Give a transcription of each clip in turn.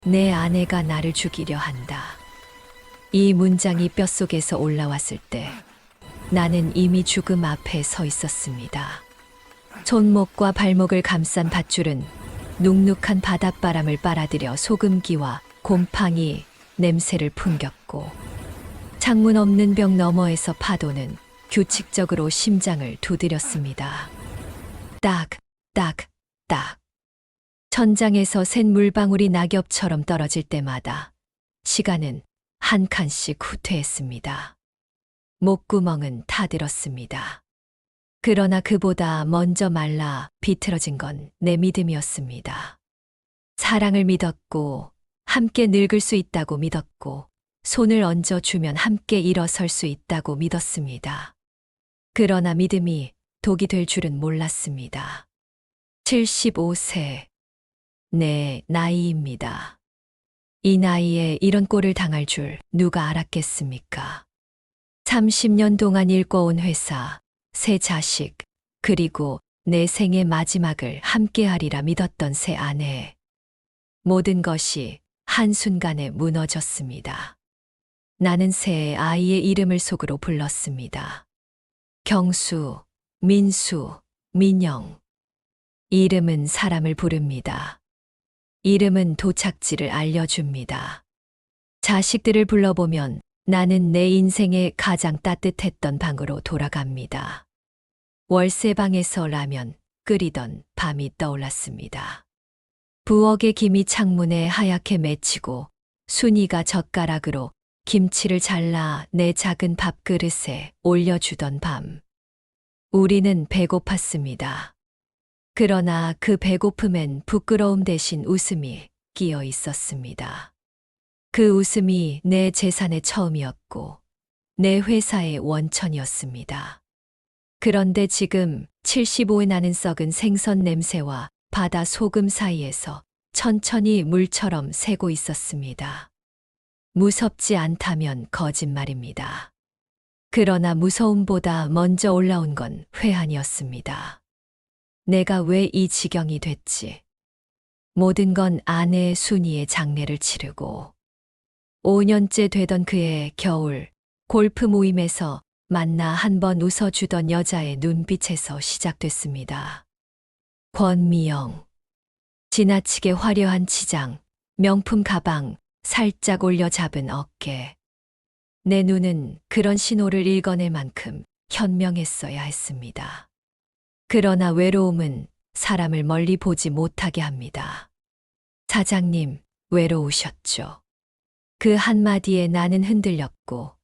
내 아내가 나를 죽이려 한다. 이 문장이 뼛속에서 올라왔을 때 나는 이미 죽음 앞에 서 있었습니다. 손목과 발목을 감싼 밧줄은 눅눅한 바닷바람을 빨아들여 소금기와 곰팡이 냄새를 풍겼고, 창문 없는 벽 너머에서 파도는 규칙적으로 심장을 두드렸습니다. 딱, 딱, 딱. 천장에서 샌 물방울이 낙엽처럼 떨어질 때마다 시간은 한 칸씩 후퇴했습니다. 목구멍은 타들었습니다. 그러나 그보다 먼저 말라 비틀어진 건 내 믿음이었습니다. 사랑을 믿었고, 함께 늙을 수 있다고 믿었고, 손을 얹어주면 함께 일어설 수 있다고 믿었습니다. 그러나 믿음이 독이 될 줄은 몰랐습니다. 75세. 내 나이입니다. 이 나이에 이런 꼴을 당할 줄 누가 알았겠습니까? 30년 동안 일궈온 회사, 새 자식, 그리고 내 생의 마지막을 함께하리라 믿었던 새 아내. 모든 것이 한순간에 무너졌습니다. 나는 새 아이의 이름을 속으로 불렀습니다. 경수, 민수, 민영. 이름은 사람을 부릅니다. 이름은 도착지를 알려줍니다. 자식들을 불러보면 나는 내 인생의 가장 따뜻했던 방으로 돌아갑니다. 월세방에서 라면 끓이던 밤이 떠올랐습니다. 부엌의 김이 창문에 하얗게 맺히고 순이가 젓가락으로 김치를 잘라 내 작은 밥그릇에 올려주던 밤. 우리는 배고팠습니다. 그러나 그 배고픔엔 부끄러움 대신 웃음이 끼어 있었습니다. 그 웃음이 내 재산의 처음이었고 내 회사의 원천이었습니다. 그런데 지금 75에 나는 썩은 생선 냄새와 바다 소금 사이에서 천천히 물처럼 새고 있었습니다. 무섭지 않다면 거짓말입니다. 그러나 무서움보다 먼저 올라온 건 회한이었습니다. 내가 왜 이 지경이 됐지? 모든 건 아내 순이의 장례를 치르고 5년째 되던 그의 겨울 골프 모임에서 만나 한 번 웃어주던 여자의 눈빛에서 시작됐습니다. 권미영. 지나치게 화려한 치장, 명품 가방, 살짝 올려 잡은 어깨. 내 눈은 그런 신호를 읽어낼 만큼 현명했어야 했습니다. 그러나 외로움은 사람을 멀리 보지 못하게 합니다. 사장님, 외로우셨죠? 그 한마디에 나는 흔들렸고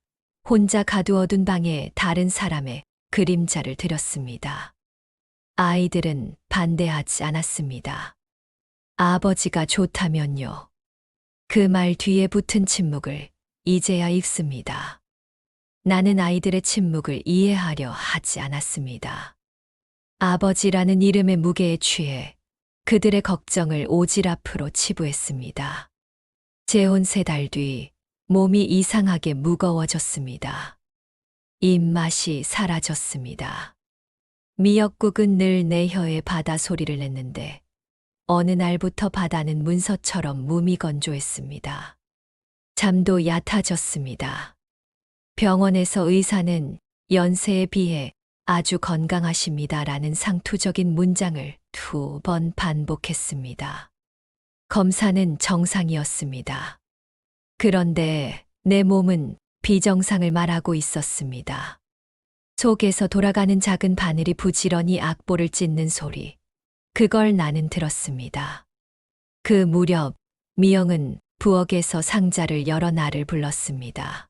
혼자 가두어둔 방에 다른 사람의 그림자를 들였습니다. 아이들은 반대하지 않았습니다. 아버지가 좋다면요. 그 말 뒤에 붙은 침묵을 이제야 읽습니다. 나는 아이들의 침묵을 이해하려 하지 않았습니다. 아버지라는 이름의 무게에 취해 그들의 걱정을 오질 앞으로 치부했습니다. 재혼 3달 뒤 몸이 이상하게 무거워졌습니다. 입맛이 사라졌습니다. 미역국은 늘 내 혀에 바다 소리를 냈는데 어느 날부터 바다는 문서처럼 무미건조했습니다. 잠도 얕아졌습니다. 병원에서 의사는 연세에 비해 아주 건강하십니다라는 상투적인 문장을 2번 반복했습니다. 검사는 정상이었습니다. 그런데 내 몸은 비정상을 말하고 있었습니다. 속에서 돌아가는 작은 바늘이 부지런히 악보를 찢는 소리. 그걸 나는 들었습니다. 그 무렵 미영은 부엌에서 상자를 열어 나를 불렀습니다.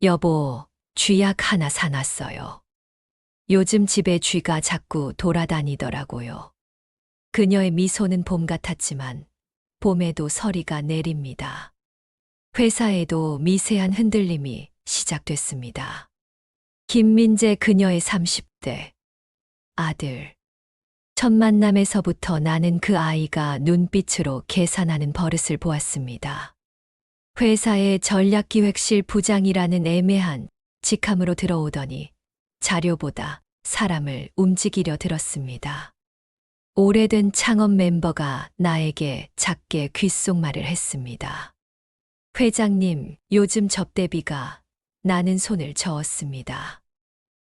여보, 쥐약 하나 사놨어요. 요즘 집에 쥐가 자꾸 돌아다니더라고요. 그녀의 미소는 봄 같았지만 봄에도 서리가 내립니다. 회사에도 미세한 흔들림이 시작됐습니다. 김민재 그녀의 30대 아들. 첫 만남에서부터 나는 그 아이가 눈빛으로 계산하는 버릇을 보았습니다. 회사의 전략기획실 부장이라는 애매한 직함으로 들어오더니 자료보다 사람을 움직이려 들었습니다. 오래된 창업 멤버가 나에게 작게 귓속말을 했습니다. 회장님, 요즘 접대비가 나는 손을 저었습니다.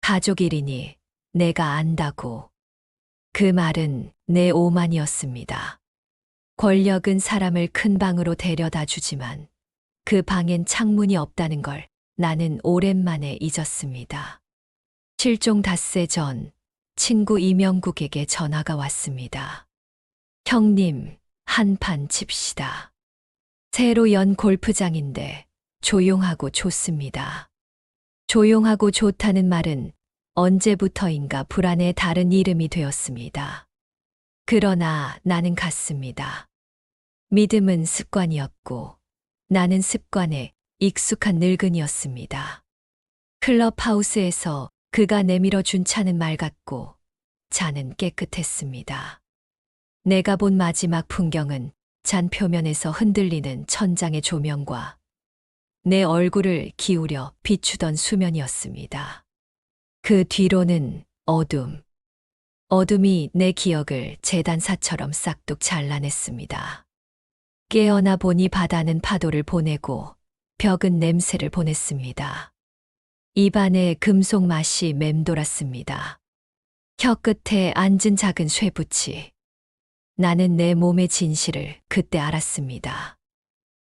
가족 일이니 내가 안다고. 그 말은 내 오만이었습니다. 권력은 사람을 큰 방으로 데려다 주지만 그 방엔 창문이 없다는 걸 나는 오랜만에 잊었습니다. 실종 닷새 전 친구 이명국에게 전화가 왔습니다. 형님, 한판 칩시다. 새로 연 골프장인데 조용하고 좋습니다. 조용하고 좋다는 말은 언제부터인가 불안의 다른 이름이 되었습니다. 그러나 나는 갔습니다. 믿음은 습관이었고 나는 습관에 익숙한 늙은이였습니다. 클럽하우스에서 그가 내밀어 준 차는 맑았고 잔은 깨끗했습니다. 내가 본 마지막 풍경은 잔 표면에서 흔들리는 천장의 조명과 내 얼굴을 기울여 비추던 수면이었습니다. 그 뒤로는 어둠. 어둠이 내 기억을 재단사처럼 싹둑 잘라냈습니다. 깨어나 보니 바다는 파도를 보내고 벽은 냄새를 보냈습니다. 입안에 금속 맛이 맴돌았습니다. 혀 끝에 앉은 작은 쇠붙이. 나는 내 몸의 진실을 그때 알았습니다.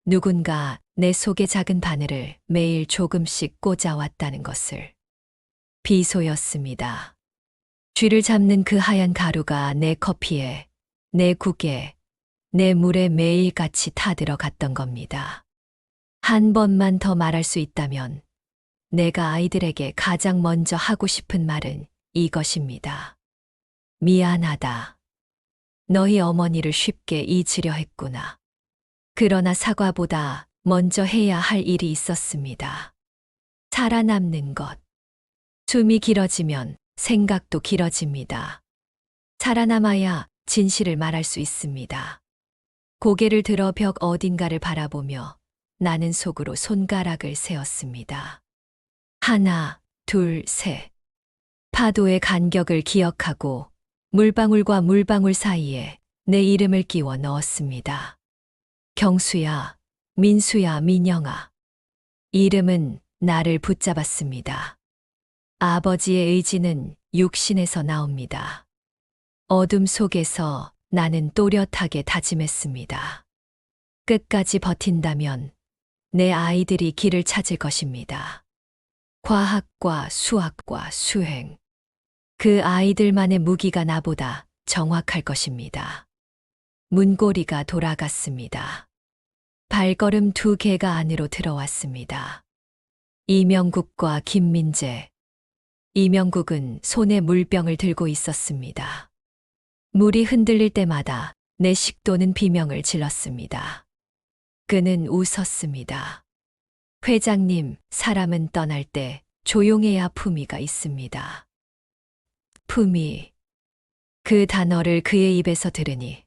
누군가 내 속의 작은 바늘을 매일 조금씩 꽂아왔다는 것을. 비소였습니다. 쥐를 잡는 그 하얀 가루가 내 커피에, 내 국에, 내 물에 매일같이 타들어갔던 겁니다. 한 번만 더 말할 수 있다면 내가 아이들에게 가장 먼저 하고 싶은 말은 이것입니다. 미안하다. 너희 어머니를 쉽게 잊으려 했구나. 그러나 사과보다 먼저 해야 할 일이 있었습니다. 살아남는 것. 숨이 길어지면 생각도 길어집니다. 살아남아야 진실을 말할 수 있습니다. 고개를 들어 벽 어딘가를 바라보며 나는 속으로 손가락을 세었습니다. 하나, 둘, 셋. 파도의 간격을 기억하고 물방울과 물방울 사이에 내 이름을 끼워 넣었습니다. 경수야, 민수야, 민영아. 이름은 나를 붙잡았습니다. 아버지의 의지는 육신에서 나옵니다. 어둠 속에서 나는 또렷하게 다짐했습니다. 끝까지 버틴다면 내 아이들이 길을 찾을 것입니다. 과학과 수학과 수행. 그 아이들만의 무기가 나보다 정확할 것입니다. 문고리가 돌아갔습니다. 발걸음 2개가 안으로 들어왔습니다. 이명국과 김민재. 이명국은 손에 물병을 들고 있었습니다. 물이 흔들릴 때마다 내 식도는 비명을 질렀습니다. 그는 웃었습니다. 회장님, 사람은 떠날 때 조용해야 품위가 있습니다. 품위. 그 단어를 그의 입에서 들으니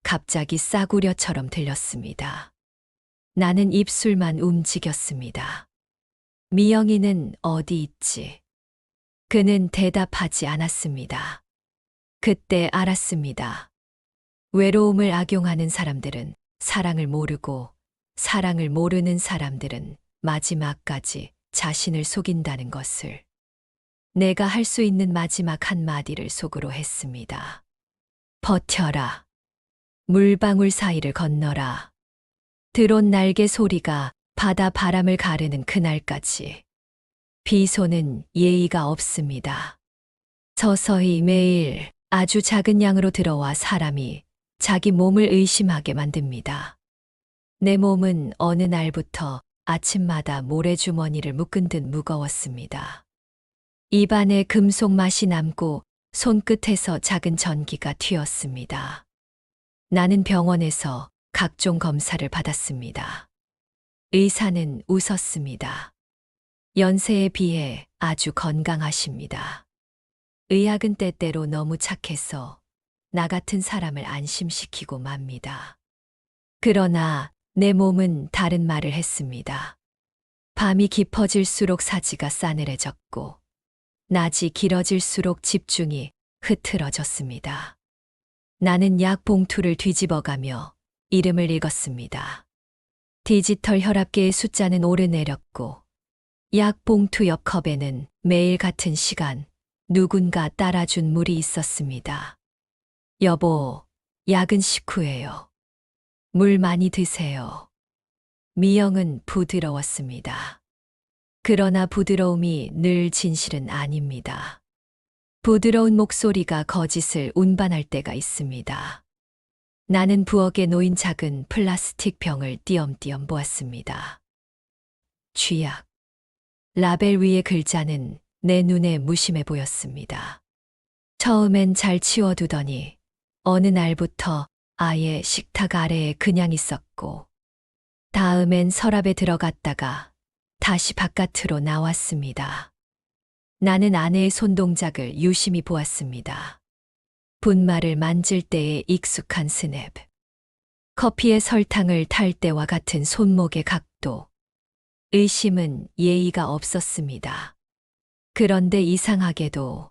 갑자기 싸구려처럼 들렸습니다. 나는 입술만 움직였습니다. 미영이는 어디 있지? 그는 대답하지 않았습니다. 그때 알았습니다. 외로움을 악용하는 사람들은 사랑을 모르고 사랑을 모르는 사람들은 마지막까지 자신을 속인다는 것을. 내가 할 수 있는 마지막 한마디를 속으로 했습니다. 버텨라. 물방울 사이를 건너라. 드론 날개 소리가 바다 바람을 가르는 그날까지. 비소는 예의가 없습니다. 서서히 매일 아주 작은 양으로 들어와 사람이 자기 몸을 의심하게 만듭니다. 내 몸은 어느 날부터 아침마다 모래주머니를 묶은 듯 무거웠습니다. 입안에 금속 맛이 남고 손끝에서 작은 전기가 튀었습니다. 나는 병원에서 각종 검사를 받았습니다. 의사는 웃었습니다. 연세에 비해 아주 건강하십니다. 의학은 때때로 너무 착해서 나 같은 사람을 안심시키고 맙니다. 그러나 내 몸은 다른 말을 했습니다. 밤이 깊어질수록 사지가 싸늘해졌고 낮이 길어질수록 집중이 흐트러졌습니다. 나는 약 봉투를 뒤집어가며 이름을 읽었습니다. 디지털 혈압계의 숫자는 오르내렸고 약 봉투 옆 컵에는 매일 같은 시간 누군가 따라준 물이 있었습니다. 여보, 약은 식후예요. 물 많이 드세요. 미영은 부드러웠습니다. 그러나 부드러움이 늘 진실은 아닙니다. 부드러운 목소리가 거짓을 운반할 때가 있습니다. 나는 부엌에 놓인 작은 플라스틱 병을 띄엄띄엄 보았습니다. 쥐약. 라벨 위의 글자는 내 눈에 무심해 보였습니다. 처음엔 잘 치워두더니 어느 날부터 아예 식탁 아래에 그냥 있었고, 다음엔 서랍에 들어갔다가 다시 바깥으로 나왔습니다. 나는 아내의 손동작을 유심히 보았습니다. 분말을 만질 때의 익숙한 스냅, 커피에 설탕을 탈 때와 같은 손목의 각도, 의심은 예의가 없었습니다. 그런데 이상하게도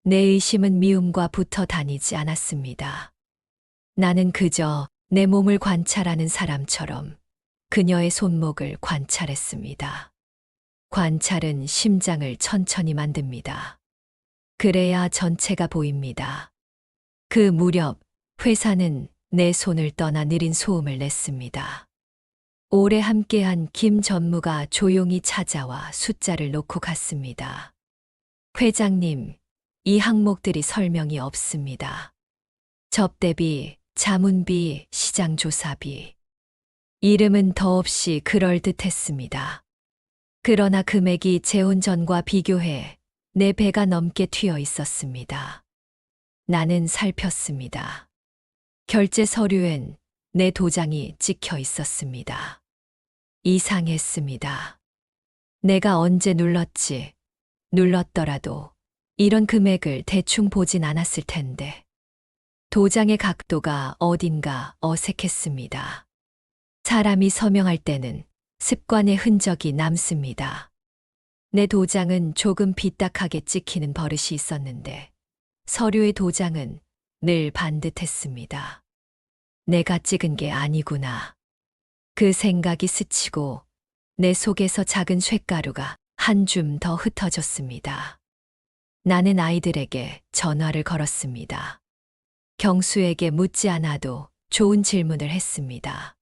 내 의심은 미움과 붙어 다니지 않았습니다. 나는 그저 내 몸을 관찰하는 사람처럼 그녀의 손목을 관찰했습니다. 관찰은 심장을 천천히 만듭니다. 그래야 전체가 보입니다. 그 무렵 회사는 내 손을 떠나 느린 소음을 냈습니다. 오래 함께한 김 전무가 조용히 찾아와 숫자를 놓고 갔습니다. 회장님, 이 항목들이 설명이 없습니다. 접대비, 자문비, 시장조사비. 이름은 더없이 그럴듯했습니다. 그러나 금액이 재혼 전과 비교해 내 배가 넘게 튀어 있었습니다. 나는 살폈습니다. 결제 서류엔 내 도장이 찍혀 있었습니다. 이상했습니다. 내가 언제 눌렀더라도 이런 금액을 대충 보진 않았을 텐데. 도장의 각도가 어딘가 어색했습니다. 사람이 서명할 때는 습관의 흔적이 남습니다. 내 도장은 조금 삐딱하게 찍히는 버릇이 있었는데 서류의 도장은 늘 반듯했습니다. 내가 찍은 게 아니구나. 그 생각이 스치고 내 속에서 작은 쇳가루가 한 줌 더 흩어졌습니다. 나는 아이들에게 전화를 걸었습니다. 경수에게 묻지 않아도 좋은 질문을 했습니다.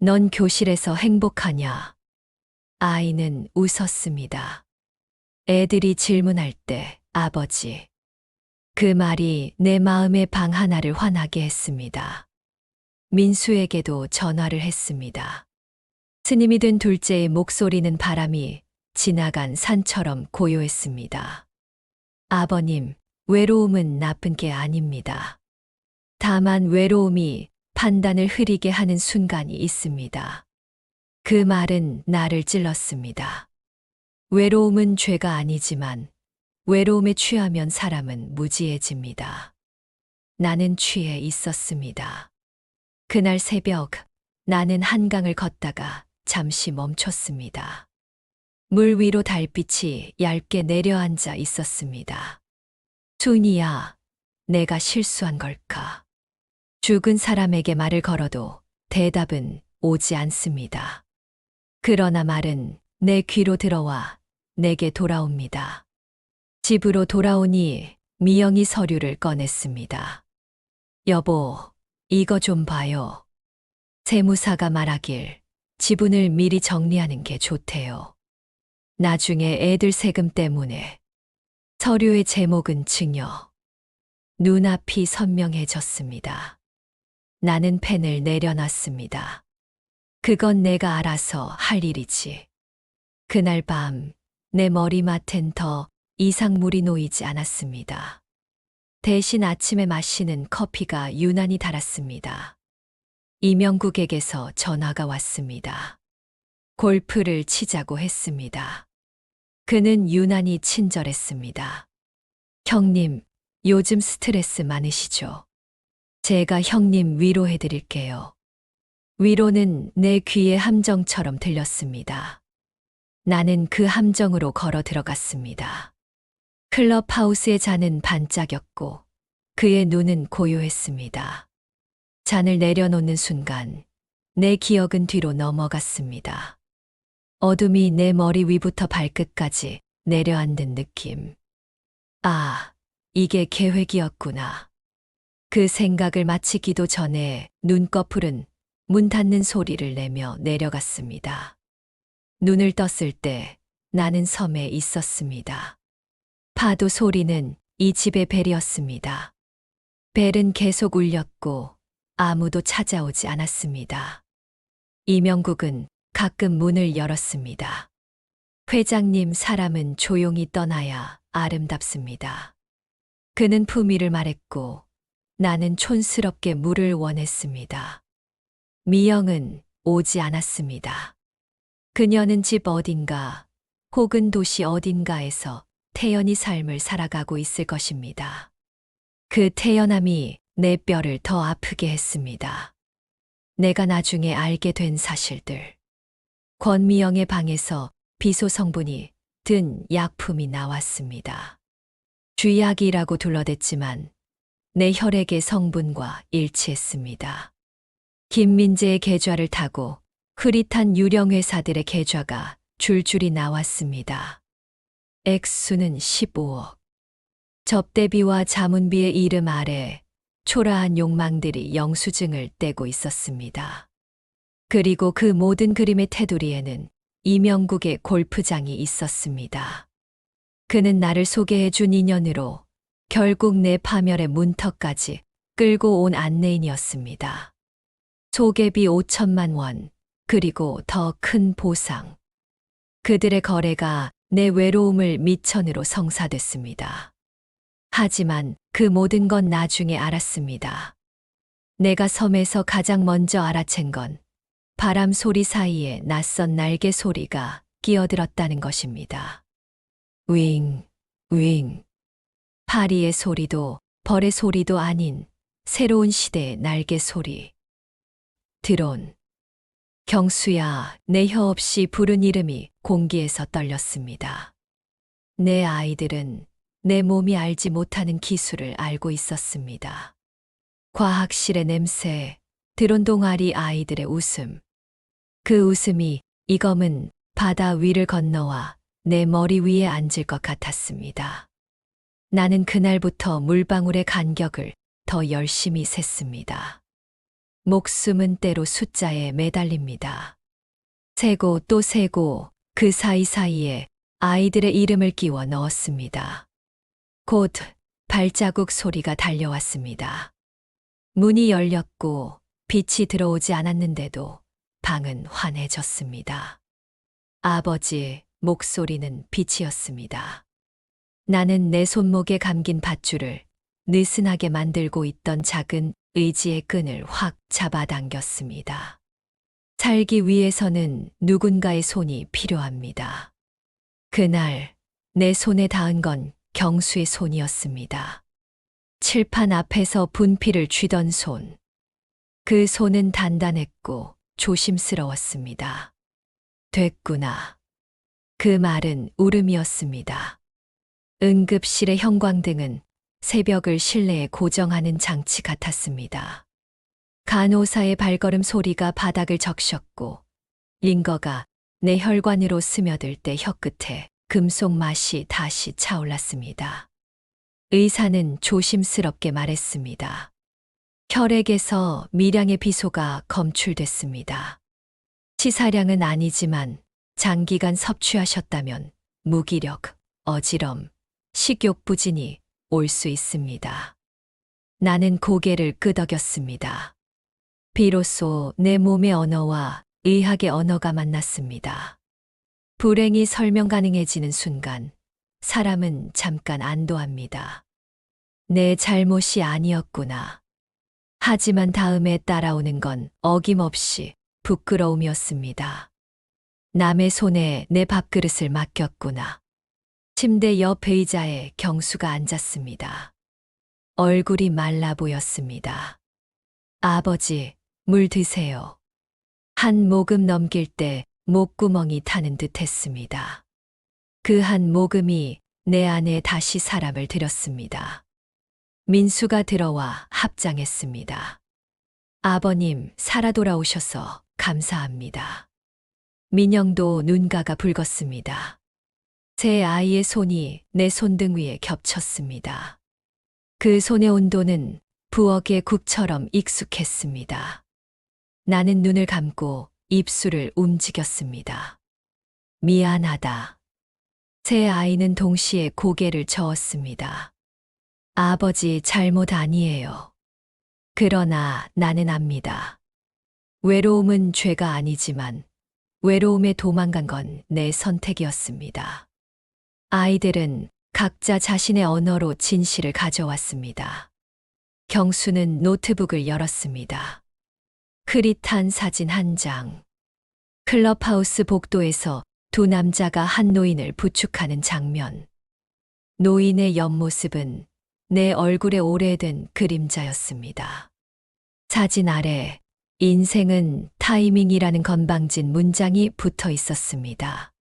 넌 교실에서 행복하냐? 아이는 웃었습니다. 애들이 질문할 때 아버지. 그 말이 내 마음의 방 하나를 환하게 했습니다. 민수에게도 전화를 했습니다. 스님이 된 둘째의 목소리는 바람이 지나간 산처럼 고요했습니다. 아버님, 외로움은 나쁜 게 아닙니다. 다만 외로움이 판단을 흐리게 하는 순간이 있습니다. 그 말은 나를 찔렀습니다. 외로움은 죄가 아니지만 외로움에 취하면 사람은 무지해집니다. 나는 취해 있었습니다. 그날 새벽 나는 한강을 걷다가 잠시 멈췄습니다. 물 위로 달빛이 얇게 내려앉아 있었습니다. 순이야, 내가 실수한 걸까? 죽은 사람에게 말을 걸어도 대답은 오지 않습니다. 그러나 말은 내 귀로 들어와 내게 돌아옵니다. 집으로 돌아오니 미영이 서류를 꺼냈습니다. 여보, 이거 좀 봐요. 세무사가 말하길 지분을 미리 정리하는 게 좋대요. 나중에 애들 세금 때문에. 서류의 제목은 증여. 눈앞이 선명해졌습니다. 나는 펜을 내려놨습니다. 그건 내가 알아서 할 일이지. 그날 밤 내 머리맡엔 더 이상 물이 놓이지 않았습니다. 대신 아침에 마시는 커피가 유난히 달았습니다. 이명국에게서 전화가 왔습니다. 골프를 치자고 했습니다. 그는 유난히 친절했습니다. 형님, 요즘 스트레스 많으시죠? 제가 형님 위로해드릴게요. 위로는 내 귀에 함정처럼 들렸습니다. 나는 그 함정으로 걸어 들어갔습니다. 클럽하우스의 잔은 반짝였고 그의 눈은 고요했습니다. 잔을 내려놓는 순간 내 기억은 뒤로 넘어갔습니다. 어둠이 내 머리 위부터 발끝까지 내려앉는 느낌. 아, 이게 계획이었구나. 그 생각을 마치기도 전에 눈꺼풀은 문 닫는 소리를 내며 내려갔습니다. 눈을 떴을 때 나는 섬에 있었습니다. 파도 소리는 이 집의 벨이었습니다. 벨은 계속 울렸고 아무도 찾아오지 않았습니다. 이명국은 가끔 문을 열었습니다. 회장님, 사람은 조용히 떠나야 아름답습니다. 그는 품위를 말했고 나는 촌스럽게 물을 원했습니다. 미영은 오지 않았습니다. 그녀는 집 어딘가 혹은 도시 어딘가에서 태연히 삶을 살아가고 있을 것입니다. 그 태연함이 내 뼈를 더 아프게 했습니다. 내가 나중에 알게 된 사실들. 권미영의 방에서 비소 성분이 든 약품이 나왔습니다. 쥐약이라고 둘러댔지만 내 혈액의 성분과 일치했습니다. 김민재의 계좌를 타고 흐릿한 유령 회사들의 계좌가 줄줄이 나왔습니다. 액수는 15억. 접대비와 자문비의 이름 아래 초라한 욕망들이 영수증을 떼고 있었습니다. 그리고 그 모든 그림의 테두리에는 이명국의 골프장이 있었습니다. 그는 나를 소개해 준 인연으로 결국 내 파멸의 문턱까지 끌고 온 안내인이었습니다. 소개비 5천만 원, 그리고 더 큰 보상. 그들의 거래가 내 외로움을 밑천으로 성사됐습니다. 하지만 그 모든 건 나중에 알았습니다. 내가 섬에서 가장 먼저 알아챈 건 바람 소리 사이에 낯선 날개 소리가 끼어들었다는 것입니다. 윙, 윙. 파리의 소리도 벌의 소리도 아닌 새로운 시대의 날개 소리. 드론. 경수야, 내 혀 없이 부른 이름이 공기에서 떨렸습니다. 내 아이들은 내 몸이 알지 못하는 기술을 알고 있었습니다. 과학실의 냄새, 드론 동아리 아이들의 웃음. 그 웃음이 이 검은 바다 위를 건너와 내 머리 위에 앉을 것 같았습니다. 나는 그날부터 물방울의 간격을 더 열심히 셌습니다. 목숨은 때로 숫자에 매달립니다. 세고 또 세고 그 사이사이에 아이들의 이름을 끼워 넣었습니다. 곧 발자국 소리가 달려왔습니다. 문이 열렸고 빛이 들어오지 않았는데도 방은 환해졌습니다. 아버지 목소리는 빛이었습니다. 나는 내 손목에 감긴 밧줄을 느슨하게 만들고 있던 작은 의지의 끈을 확 잡아당겼습니다. 살기 위해서는 누군가의 손이 필요합니다. 그날 내 손에 닿은 건 경수의 손이었습니다. 칠판 앞에서 분필을 쥐던 손. 그 손은 단단했고 조심스러웠습니다. 됐구나. 그 말은 울음이었습니다. 응급실의 형광등은 새벽을 실내에 고정하는 장치 같았습니다. 간호사의 발걸음 소리가 바닥을 적셨고 링거가 내 혈관으로 스며들 때 혀끝에 금속 맛이 다시 차올랐습니다. 의사는 조심스럽게 말했습니다. 혈액에서 미량의 비소가 검출됐습니다. 치사량은 아니지만 장기간 섭취하셨다면 무기력, 어지럼, 식욕 부진이 올 수 있습니다. 나는 고개를 끄덕였습니다. 비로소 내 몸의 언어와 의학의 언어가 만났습니다. 불행이 설명 가능해지는 순간 사람은 잠깐 안도합니다. 내 잘못이 아니었구나. 하지만 다음에 따라오는 건 어김없이 부끄러움이었습니다. 남의 손에 내 밥그릇을 맡겼구나. 침대 옆 의자에 경수가 앉았습니다. 얼굴이 말라 보였습니다. 아버지, 물 드세요. 한 모금 넘길 때 목구멍이 타는 듯 했습니다. 그 한 모금이 내 안에 다시 사람을 들였습니다. 민수가 들어와 합장했습니다. 아버님, 살아 돌아오셔서 감사합니다. 민영도 눈가가 붉었습니다. 제 아이의 손이 내 손등 위에 겹쳤습니다. 그 손의 온도는 부엌의 국처럼 익숙했습니다. 나는 눈을 감고 입술을 움직였습니다. 미안하다. 제 아이는 동시에 고개를 저었습니다. 아버지 잘못 아니에요. 그러나 나는 압니다. 외로움은 죄가 아니지만 외로움에 도망간 건 내 선택이었습니다. 아이들은 각자 자신의 언어로 진실을 가져왔습니다. 경수는 노트북을 열었습니다. 흐릿한 사진 한 장. 클럽하우스 복도에서 두 남자가 한 노인을 부축하는 장면. 노인의 옆모습은 내 얼굴에 오래된 그림자였습니다. 사진 아래 인생은 타이밍이라는 건방진 문장이 붙어 있었습니다.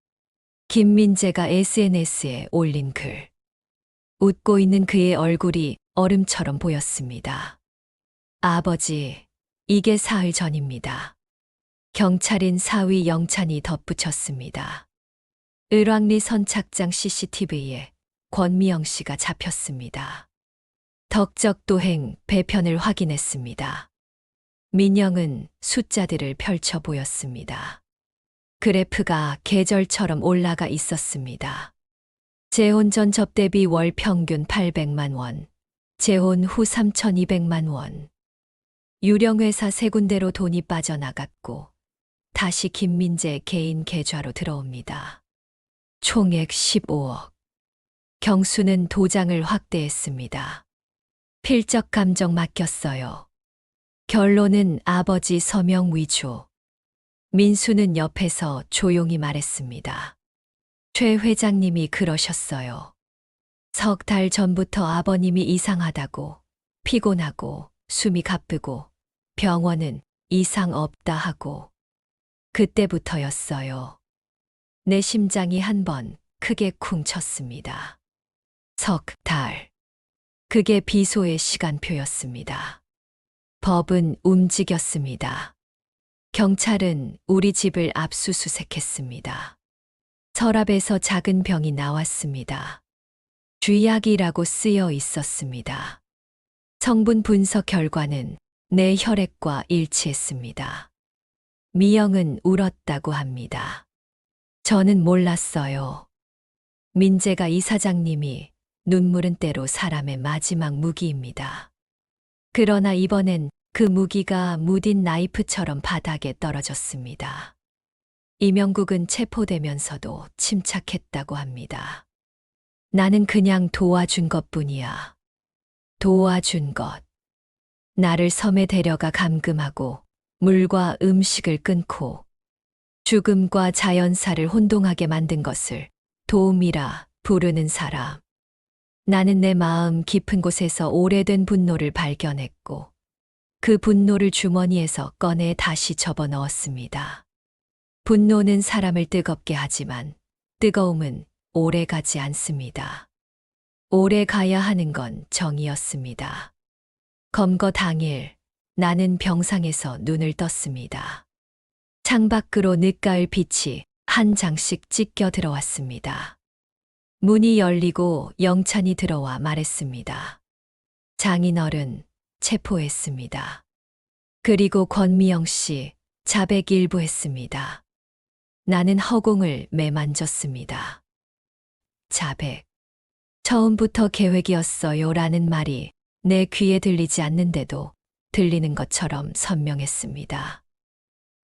김민재가 SNS에 올린 글. 웃고 있는 그의 얼굴이 얼음처럼 보였습니다. 아버지, 이게 사흘 전입니다. 경찰인 사위 영찬이 덧붙였습니다. 을왕리 선착장 CCTV에 권미영 씨가 잡혔습니다. 덕적 도행 배편을 확인했습니다. 민영은 숫자들을 펼쳐 보였습니다. 그래프가 계절처럼 올라가 있었습니다. 재혼 전 접대비 월 평균 800만 원, 재혼 후 3,200만 원. 유령회사 세 군데로 돈이 빠져나갔고 다시 김민재 개인 계좌로 들어옵니다. 총액 15억. 경수는 도장을 확대했습니다. 필적 감정 맡겼어요. 결론은 아버지 서명 위조. 민수는 옆에서 조용히 말했습니다. 최 회장님이 그러셨어요. 석 달 전부터 아버님이 이상하다고, 피곤하고, 숨이 가쁘고, 병원은 이상 없다 하고. 그때부터였어요. 내 심장이 한 번 크게 쿵 쳤습니다. 석 달. 그게 비소의 시간표였습니다. 법은 움직였습니다. 경찰은 우리 집을 압수수색했습니다. 서랍에서 작은 병이 나왔습니다. 쥐약이라고 쓰여 있었습니다. 성분 분석 결과는 내 혈액과 일치했습니다. 미영은 울었다고 합니다. 저는 몰랐어요. 민재가 이사장님이 눈물은 때로 사람의 마지막 무기입니다. 그러나 이번엔 그 무기가 무딘 나이프처럼 바닥에 떨어졌습니다. 이명국은 체포되면서도 침착했다고 합니다. 나는 그냥 도와준 것뿐이야. 도와준 것. 나를 섬에 데려가 감금하고 물과 음식을 끊고 죽음과 자연사를 혼동하게 만든 것을 도움이라 부르는 사람. 나는 내 마음 깊은 곳에서 오래된 분노를 발견했고 그 분노를 주머니에서 꺼내 다시 접어넣었습니다. 분노는 사람을 뜨겁게 하지만 뜨거움은 오래 가지 않습니다. 오래 가야 하는 건 정이었습니다. 검거 당일 나는 병상에서 눈을 떴습니다. 창밖으로 늦가을 빛이 한 장씩 찢겨 들어왔습니다. 문이 열리고 영찬이 들어와 말했습니다. 장인어른, 체포했습니다. 그리고 권미영 씨, 자백 일부 했습니다. 나는 허공을 매만졌습니다. 자백. 처음부터 계획이었어요 라는 말이 내 귀에 들리지 않는데도 들리는 것처럼 선명했습니다.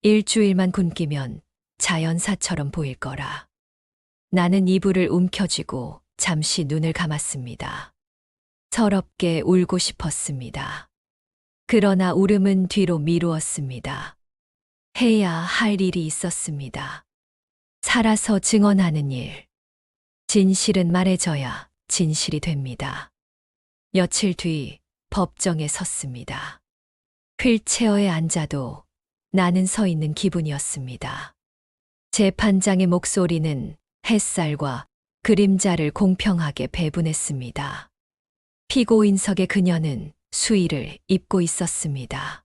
일주일만 굶기면 자연사처럼 보일 거라. 나는 이불을 움켜쥐고 잠시 눈을 감았습니다. 서럽게 울고 싶었습니다. 그러나 울음은 뒤로 미루었습니다. 해야 할 일이 있었습니다. 살아서 증언하는 일. 진실은 말해져야 진실이 됩니다. 며칠 뒤 법정에 섰습니다. 휠체어에 앉아도 나는 서 있는 기분이었습니다. 재판장의 목소리는 햇살과 그림자를 공평하게 배분했습니다. 피고인석의 그녀는 수의를 입고 있었습니다.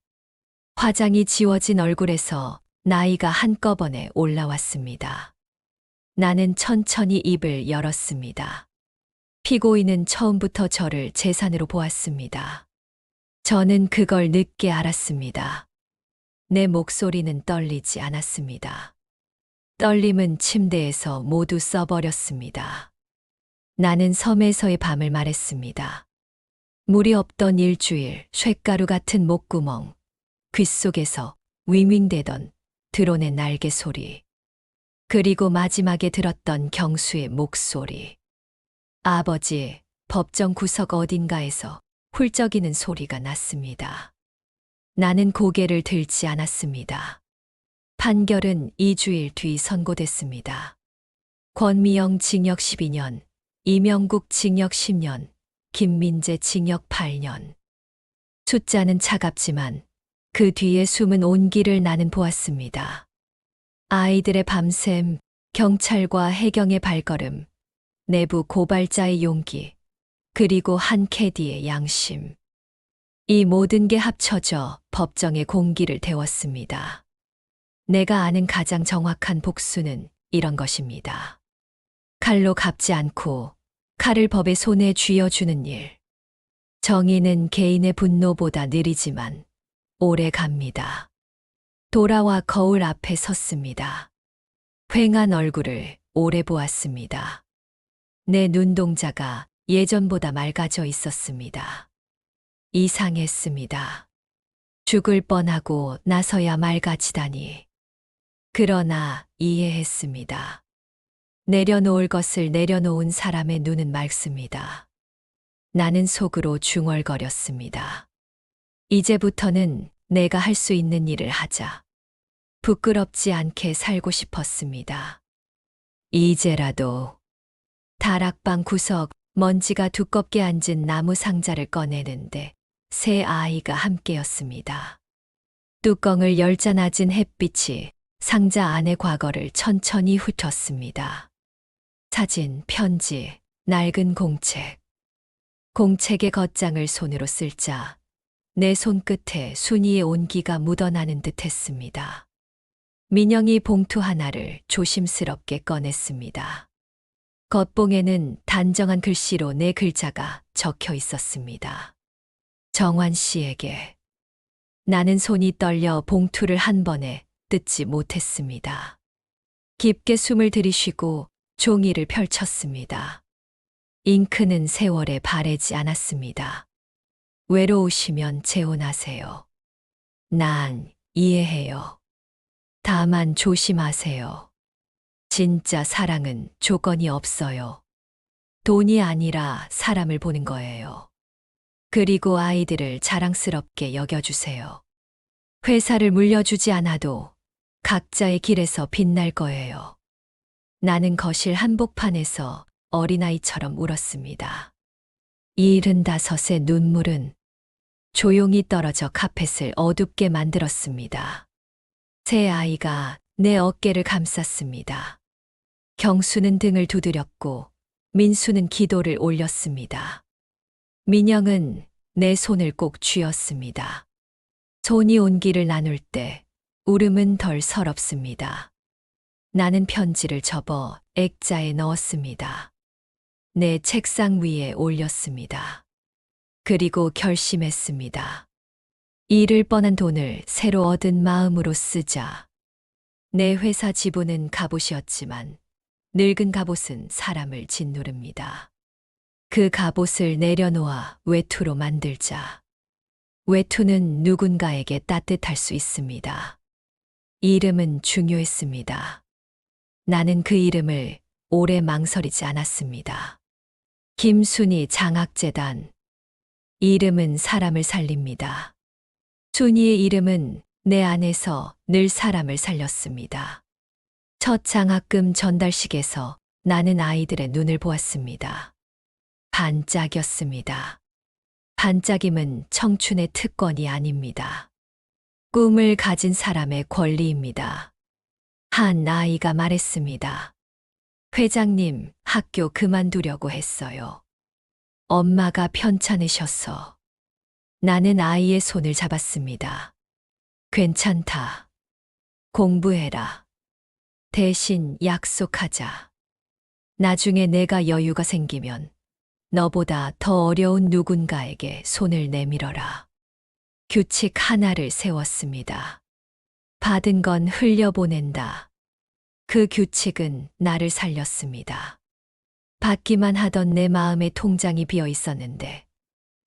화장이 지워진 얼굴에서 나이가 한꺼번에 올라왔습니다. 나는 천천히 입을 열었습니다. 피고인은 처음부터 저를 재산으로 보았습니다. 저는 그걸 늦게 알았습니다. 내 목소리는 떨리지 않았습니다. 떨림은 침대에서 모두 써버렸습니다. 나는 섬에서의 밤을 말했습니다. 물이 없던 일주일, 쇳가루 같은 목구멍, 귓속에서 윙윙대던 드론의 날개 소리, 그리고 마지막에 들었던 경수의 목소리. 아버지, 법정 구석 어딘가에서 훌쩍이는 소리가 났습니다. 나는 고개를 들지 않았습니다. 판결은 2주일 뒤 선고됐습니다. 권미영 징역 12년, 이명국 징역 10년, 김민재 징역 8년. 숫자는 차갑지만 그 뒤에 숨은 온기를 나는 보았습니다. 아이들의 밤샘, 경찰과 해경의 발걸음, 내부 고발자의 용기, 그리고 한 캐디의 양심. 이 모든 게 합쳐져 법정의 공기를 데웠습니다. 내가 아는 가장 정확한 복수는 이런 것입니다. 칼로 갚지 않고 칼을 법의 손에 쥐어주는 일. 정의는 개인의 분노보다 느리지만 오래 갑니다. 돌아와 거울 앞에 섰습니다. 휑한 얼굴을 오래 보았습니다. 내 눈동자가 예전보다 맑아져 있었습니다. 이상했습니다. 죽을 뻔하고 나서야 맑아지다니. 그러나 이해했습니다. 내려놓을 것을 내려놓은 사람의 눈은 맑습니다. 나는 속으로 중얼거렸습니다. 이제부터는 내가 할 수 있는 일을 하자. 부끄럽지 않게 살고 싶었습니다. 이제라도. 다락방 구석, 먼지가 두껍게 앉은 나무 상자를 꺼내는데 세 아이가 함께였습니다. 뚜껑을 열자 낮은 햇빛이 상자 안의 과거를 천천히 훑었습니다. 사진, 편지, 낡은 공책. 공책의 겉장을 손으로 쓸자 내 손끝에 순이의 온기가 묻어나는 듯 했습니다. 민영이 봉투 하나를 조심스럽게 꺼냈습니다. 겉봉에는 단정한 글씨로 내 글자가 적혀 있었습니다. 정환 씨에게. 나는 손이 떨려 봉투를 한 번에 뜯지 못했습니다. 깊게 숨을 들이쉬고 종이를 펼쳤습니다. 잉크는 세월에 바래지 않았습니다. 외로우시면 재혼하세요. 난 이해해요. 다만 조심하세요. 진짜 사랑은 조건이 없어요. 돈이 아니라 사람을 보는 거예요. 그리고 아이들을 자랑스럽게 여겨주세요. 회사를 물려주지 않아도 각자의 길에서 빛날 거예요. 나는 거실 한복판에서 어린아이처럼 울었습니다. 75의 눈물은 조용히 떨어져 카펫을 어둡게 만들었습니다. 새 아이가 내 어깨를 감쌌습니다. 경수는 등을 두드렸고 민수는 기도를 올렸습니다. 민영은 내 손을 꼭 쥐었습니다. 손이 온기를 나눌 때 울음은 덜 서럽습니다. 나는 편지를 접어 액자에 넣었습니다. 내 책상 위에 올렸습니다. 그리고 결심했습니다. 잃을 뻔한 돈을 새로 얻은 마음으로 쓰자. 내 회사 지분은 갑옷이었지만 늙은 갑옷은 사람을 짓누릅니다. 그 갑옷을 내려놓아 외투로 만들자. 외투는 누군가에게 따뜻할 수 있습니다. 이름은 중요했습니다. 나는 그 이름을 오래 망설이지 않았습니다. 김순희 장학재단. 이름은 사람을 살립니다. 순희의 이름은 내 안에서 늘 사람을 살렸습니다. 첫 장학금 전달식에서 나는 아이들의 눈을 보았습니다. 반짝였습니다. 반짝임은 청춘의 특권이 아닙니다. 꿈을 가진 사람의 권리입니다. 한 아이가 말했습니다. 회장님, 학교 그만두려고 했어요. 엄마가 편찮으셔서 나는 아이의 손을 잡았습니다. 괜찮다. 공부해라. 대신 약속하자. 나중에 내가 여유가 생기면 너보다 더 어려운 누군가에게 손을 내밀어라. 규칙 하나를 세웠습니다. 받은 건 흘려보낸다. 그 규칙은 나를 살렸습니다. 받기만 하던 내 마음의 통장이 비어 있었는데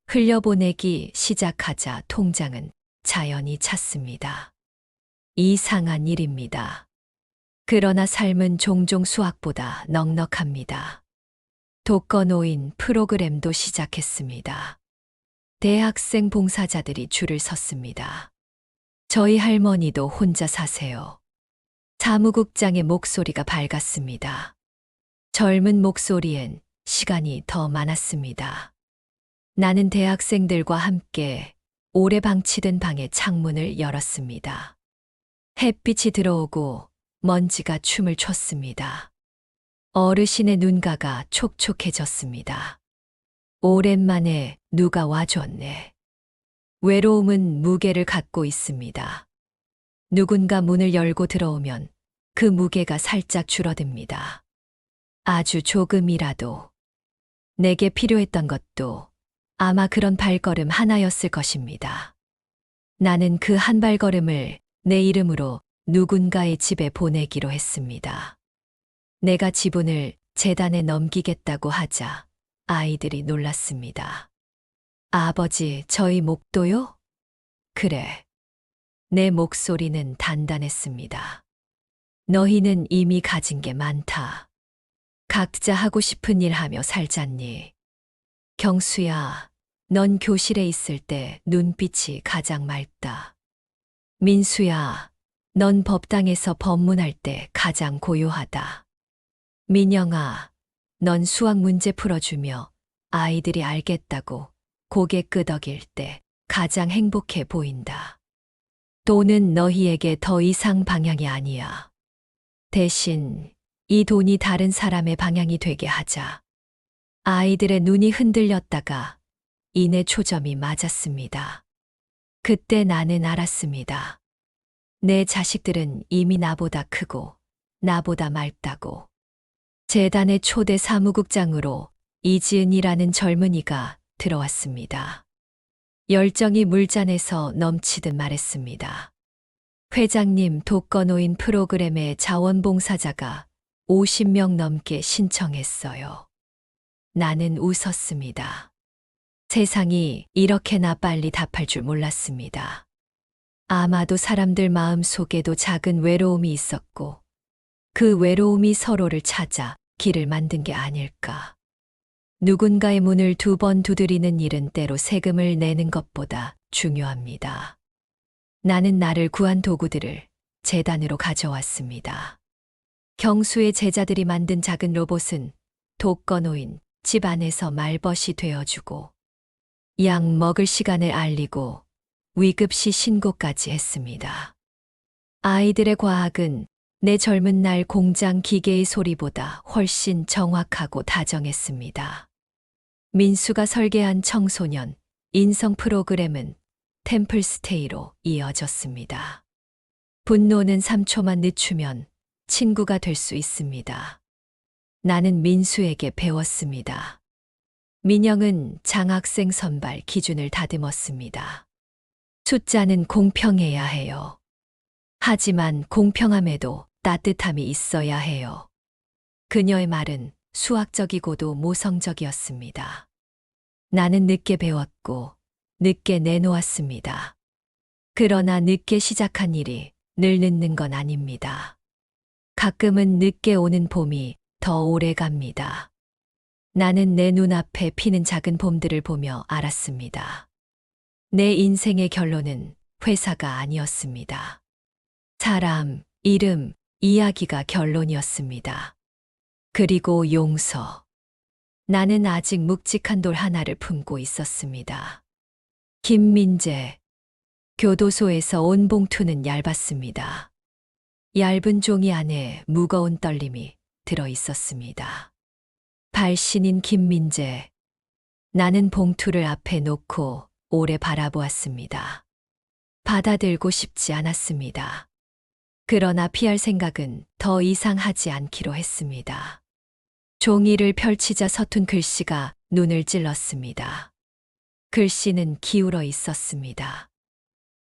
흘려보내기 시작하자 통장은 자연히 찼습니다. 이상한 일입니다. 그러나 삶은 종종 수학보다 넉넉합니다. 독거노인 프로그램도 시작했습니다. 대학생 봉사자들이 줄을 섰습니다. 저희 할머니도 혼자 사세요. 사무국장의 목소리가 밝았습니다. 젊은 목소리엔 시간이 더 많았습니다. 나는 대학생들과 함께 오래 방치된 방의 창문을 열었습니다. 햇빛이 들어오고 먼지가 춤을 췄습니다. 어르신의 눈가가 촉촉해졌습니다. 오랜만에 누가 와줬네. 외로움은 무게를 갖고 있습니다. 누군가 문을 열고 들어오면 그 무게가 살짝 줄어듭니다. 아주 조금이라도. 내게 필요했던 것도 아마 그런 발걸음 하나였을 것입니다. 나는 그 한 발걸음을 내 이름으로 누군가의 집에 보내기로 했습니다. 내가 지분을 재단에 넘기겠다고 하자 아이들이 놀랐습니다. 아버지, 저희 목도요? 그래. 내 목소리는 단단했습니다. 너희는 이미 가진 게 많다. 각자 하고 싶은 일 하며 살잖니. 경수야, 넌 교실에 있을 때 눈빛이 가장 맑다. 민수야, 넌 법당에서 법문할 때 가장 고요하다. 민영아, 넌 수학 문제 풀어주며 아이들이 알겠다고 고개 끄덕일 때 가장 행복해 보인다. 돈은 너희에게 더 이상 방향이 아니야. 대신 이 돈이 다른 사람의 방향이 되게 하자. 아이들의 눈이 흔들렸다가 이내 초점이 맞았습니다. 그때 나는 알았습니다. 내 자식들은 이미 나보다 크고 나보다 맑다고. 재단의 초대 사무국장으로 이지은이라는 젊은이가 들어왔습니다. 열정이 물잔에서 넘치듯 말했습니다. 회장님, 독거노인 프로그램에 자원봉사자가 50명 넘게 신청했어요. 나는 웃었습니다. 세상이 이렇게나 빨리 답할 줄 몰랐습니다. 아마도 사람들 마음 속에도 작은 외로움이 있었고 그 외로움이 서로를 찾아 길을 만든 게 아닐까. 누군가의 문을 2번 두드리는 일은 때로 세금을 내는 것보다 중요합니다. 나는 나를 구한 도구들을 재단으로 가져왔습니다. 경수의 제자들이 만든 작은 로봇은 독거노인 집 안에서 말벗이 되어주고 약 먹을 시간을 알리고 위급시 신고까지 했습니다. 아이들의 과학은 내 젊은 날 공장 기계의 소리보다 훨씬 정확하고 다정했습니다. 민수가 설계한 청소년 인성 프로그램은 템플스테이로 이어졌습니다. 분노는 3초만 늦추면 친구가 될 수 있습니다. 나는 민수에게 배웠습니다. 민영은 장학생 선발 기준을 다듬었습니다. 숫자는 공평해야 해요. 하지만 공평함에도 따뜻함이 있어야 해요. 그녀의 말은 수학적이고도 모성적이었습니다. 나는 늦게 배웠고 늦게 내놓았습니다. 그러나 늦게 시작한 일이 늘 늦는 건 아닙니다. 가끔은 늦게 오는 봄이 더 오래 갑니다. 나는 내 눈앞에 피는 작은 봄들을 보며 알았습니다. 내 인생의 결론은 회사가 아니었습니다. 사람, 이름, 이야기가 결론이었습니다. 그리고 용서. 나는 아직 묵직한 돌 하나를 품고 있었습니다. 김민재. 교도소에서 온 봉투는 얇았습니다. 얇은 종이 안에 무거운 떨림이 들어 있었습니다. 발신인 김민재. 나는 봉투를 앞에 놓고 오래 바라보았습니다. 받아들고 싶지 않았습니다. 그러나 피할 생각은 더 이상 하지 않기로 했습니다. 종이를 펼치자 서툰 글씨가 눈을 찔렀습니다. 글씨는 기울어 있었습니다.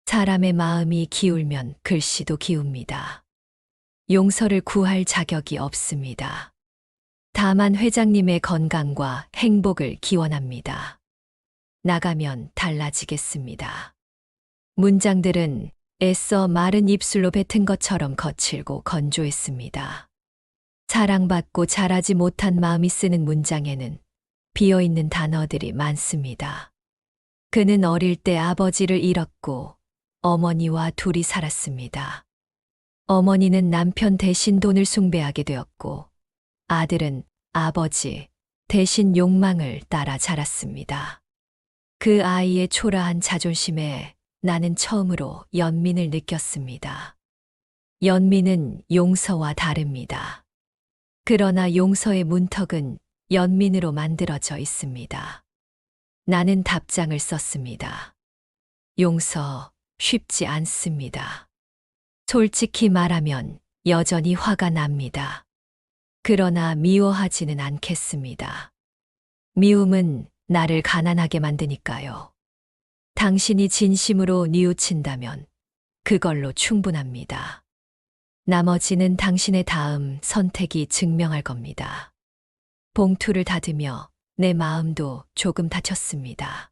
사람의 마음이 기울면 글씨도 기웁니다. 용서를 구할 자격이 없습니다. 다만 회장님의 건강과 행복을 기원합니다. 나가면 달라지겠습니다. 문장들은 애써 마른 입술로 뱉은 것처럼 거칠고 건조했습니다. 사랑받고 자라지 못한 마음이 쓰는 문장에는 비어있는 단어들이 많습니다. 그는 어릴 때 아버지를 잃었고 어머니와 둘이 살았습니다. 어머니는 남편 대신 돈을 숭배하게 되었고 아들은 아버지 대신 욕망을 따라 자랐습니다. 그 아이의 초라한 자존심에 나는 처음으로 연민을 느꼈습니다. 연민은 용서와 다릅니다. 그러나 용서의 문턱은 연민으로 만들어져 있습니다. 나는 답장을 썼습니다. 용서 쉽지 않습니다. 솔직히 말하면 여전히 화가 납니다. 그러나 미워하지는 않겠습니다. 미움은 나를 가난하게 만드니까요. 당신이 진심으로 뉘우친다면 그걸로 충분합니다. 나머지는 당신의 다음 선택이 증명할 겁니다. 봉투를 닫으며 내 마음도 조금 닫혔습니다.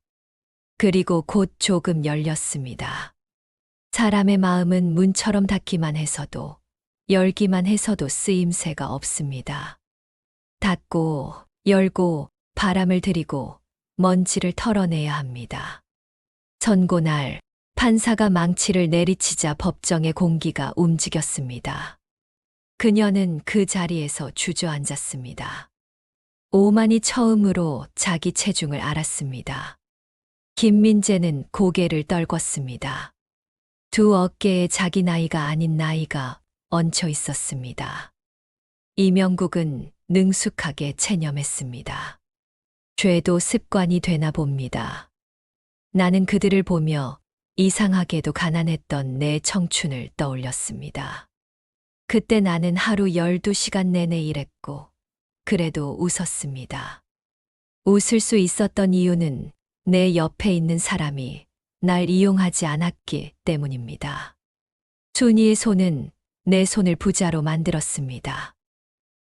그리고 곧 조금 열렸습니다. 사람의 마음은 문처럼 닫기만 해서도 열기만 해서도 쓰임새가 없습니다. 닫고 열고 바람을 들이고 먼지를 털어내야 합니다. 선고날 판사가 망치를 내리치자 법정의 공기가 움직였습니다. 그녀는 그 자리에서 주저앉았습니다. 오만이 처음으로 자기 체중을 알았습니다. 김민재는 고개를 떨궜습니다. 두 어깨에 자기 나이가 아닌 나이가 얹혀 있었습니다. 이명국은 능숙하게 체념했습니다. 죄도 습관이 되나 봅니다. 나는 그들을 보며 이상하게도 가난했던 내 청춘을 떠올렸습니다. 그때 나는 하루 12시간 내내 일했고 그래도 웃었습니다. 웃을 수 있었던 이유는 내 옆에 있는 사람이 날 이용하지 않았기 때문입니다. 순이의 손은 내 손을 부자로 만들었습니다.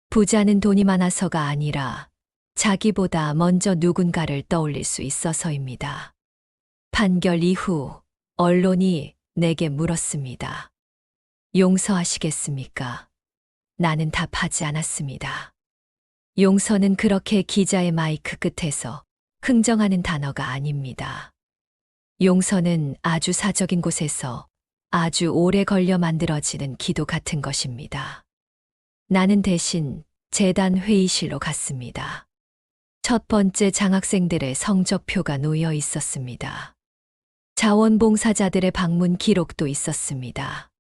부자는 돈이 많아서가 아니라 자기보다 먼저 누군가를 떠올릴 수 있어서입니다. 판결 이후 언론이 내게 물었습니다. 용서하시겠습니까? 나는 답하지 않았습니다. 용서는 그렇게 기자의 마이크 끝에서 흥정하는 단어가 아닙니다. 용서는 아주 사적인 곳에서 아주 오래 걸려 만들어지는 기도 같은 것입니다. 나는 대신 재단 회의실로 갔습니다. 첫 번째 장학생들의 성적표가 놓여 있었습니다. 자원봉사자들의 방문 기록도 있었습니다.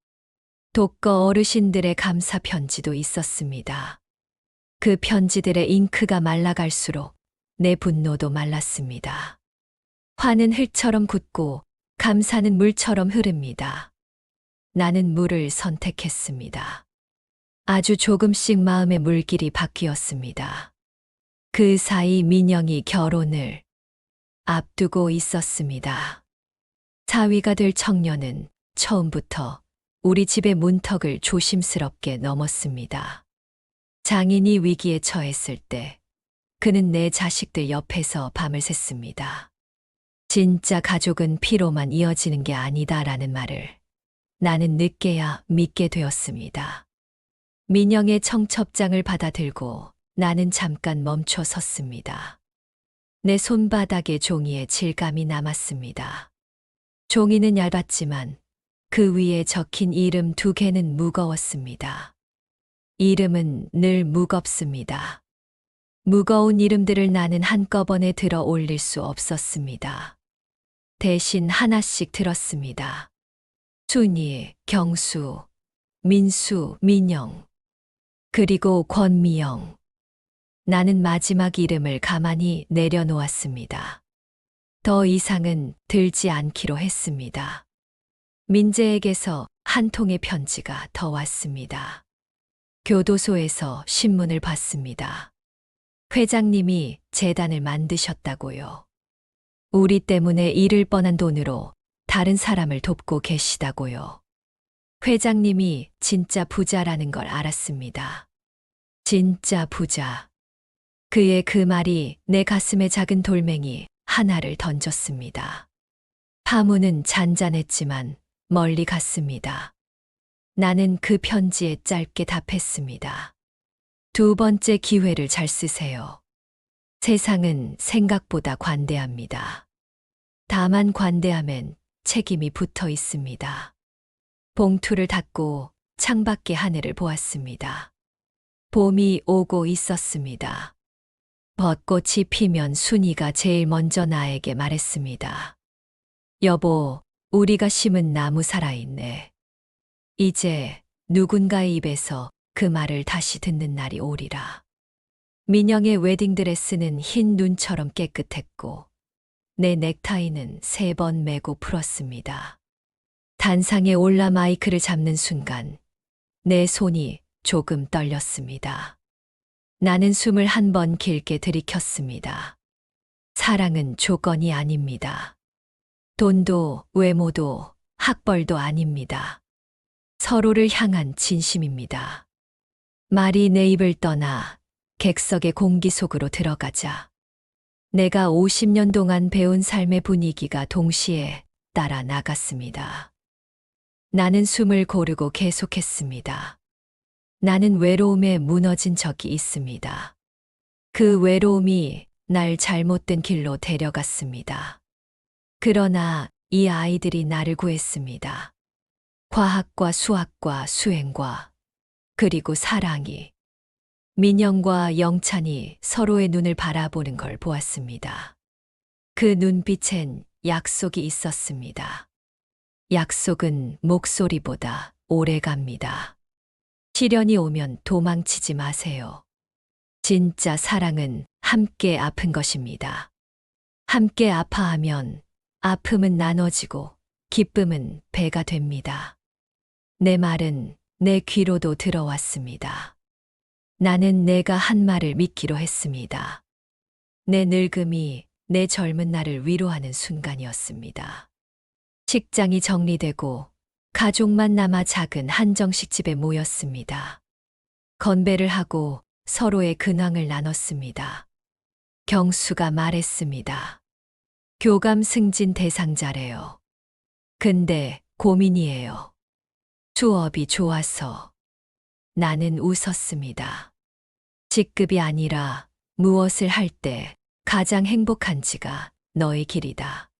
독거 어르신들의 감사 편지도 있었습니다. 그 편지들의 잉크가 말라갈수록 내 분노도 말랐습니다. 화는 흙처럼 굳고 감사는 물처럼 흐릅니다. 나는 물을 선택했습니다. 아주 조금씩 마음의 물길이 바뀌었습니다. 그 사이 민영이 결혼을 앞두고 있었습니다. 사위가 될 청년은 처음부터 우리 집의 문턱을 조심스럽게 넘었습니다. 장인이 위기에 처했을 때 그는 내 자식들 옆에서 밤을 샜습니다. 진짜 가족은 피로만 이어지는 게 아니다라는 말을 나는 늦게야 믿게 되었습니다. 민영의 청첩장을 받아들고 나는 잠깐 멈춰 섰습니다. 내 손바닥에 종이의 질감이 남았습니다. 종이는 얇았지만 그 위에 적힌 이름 2개는 무거웠습니다. 이름은 늘 무겁습니다. 무거운 이름들을 나는 한꺼번에 들어 올릴 수 없었습니다. 대신 하나씩 들었습니다. 순이, 경수, 민수, 민영, 그리고 권미영. 나는 마지막 이름을 가만히 내려놓았습니다. 더 이상은 들지 않기로 했습니다. 민재에게서 한 통의 편지가 더 왔습니다. 교도소에서 신문을 봤습니다. 회장님이 재단을 만드셨다고요. 우리 때문에 잃을 뻔한 돈으로 다른 사람을 돕고 계시다고요. 회장님이 진짜 부자라는 걸 알았습니다. 진짜 부자. 그의 그 말이 내 가슴에 작은 돌멩이 하나를 던졌습니다. 파문은 잔잔했지만 멀리 갔습니다. 나는 그 편지에 짧게 답했습니다. 두 번째 기회를 잘 쓰세요. 세상은 생각보다 관대합니다. 다만 관대함엔 책임이 붙어 있습니다. 봉투를 닫고 창밖의 하늘을 보았습니다. 봄이 오고 있었습니다. 벚꽃이 피면 순이가 제일 먼저 나에게 말했습니다. 여보, 우리가 심은 나무 살아있네. 이제 누군가의 입에서 그 말을 다시 듣는 날이 오리라. 민영의 웨딩드레스는 흰 눈처럼 깨끗했고 내 넥타이는 3번 매고 풀었습니다. 단상에 올라 마이크를 잡는 순간 내 손이 조금 떨렸습니다. 나는 숨을 한 번 길게 들이켰습니다. 사랑은 조건이 아닙니다. 돈도 외모도 학벌도 아닙니다. 서로를 향한 진심입니다. 말이 내 입을 떠나 객석의 공기 속으로 들어가자 내가 50년 동안 배운 삶의 분위기가 동시에 따라 나갔습니다. 나는 숨을 고르고 계속했습니다. 나는 외로움에 무너진 적이 있습니다. 그 외로움이 날 잘못된 길로 데려갔습니다. 그러나 이 아이들이 나를 구했습니다. 과학과 수학과 수행과 그리고 사랑이. 민영과 영찬이 서로의 눈을 바라보는 걸 보았습니다. 그 눈빛엔 약속이 있었습니다. 약속은 목소리보다 오래 갑니다. 시련이 오면 도망치지 마세요. 진짜 사랑은 함께 아픈 것입니다. 함께 아파하면 아픔은 나눠지고 기쁨은 배가 됩니다. 내 말은 내 귀로도 들어왔습니다. 나는 내가 한 말을 믿기로 했습니다. 내 늙음이 내 젊은 날을 위로하는 순간이었습니다. 식장이 정리되고 가족만 남아 작은 한정식 집에 모였습니다. 건배를 하고 서로의 근황을 나눴습니다. 경수가 말했습니다. 교감 승진 대상자래요. 근데 고민이에요. 수업이 좋아서. 나는 웃었습니다. 직급이 아니라 무엇을 할 때 가장 행복한지가 너의 길이다.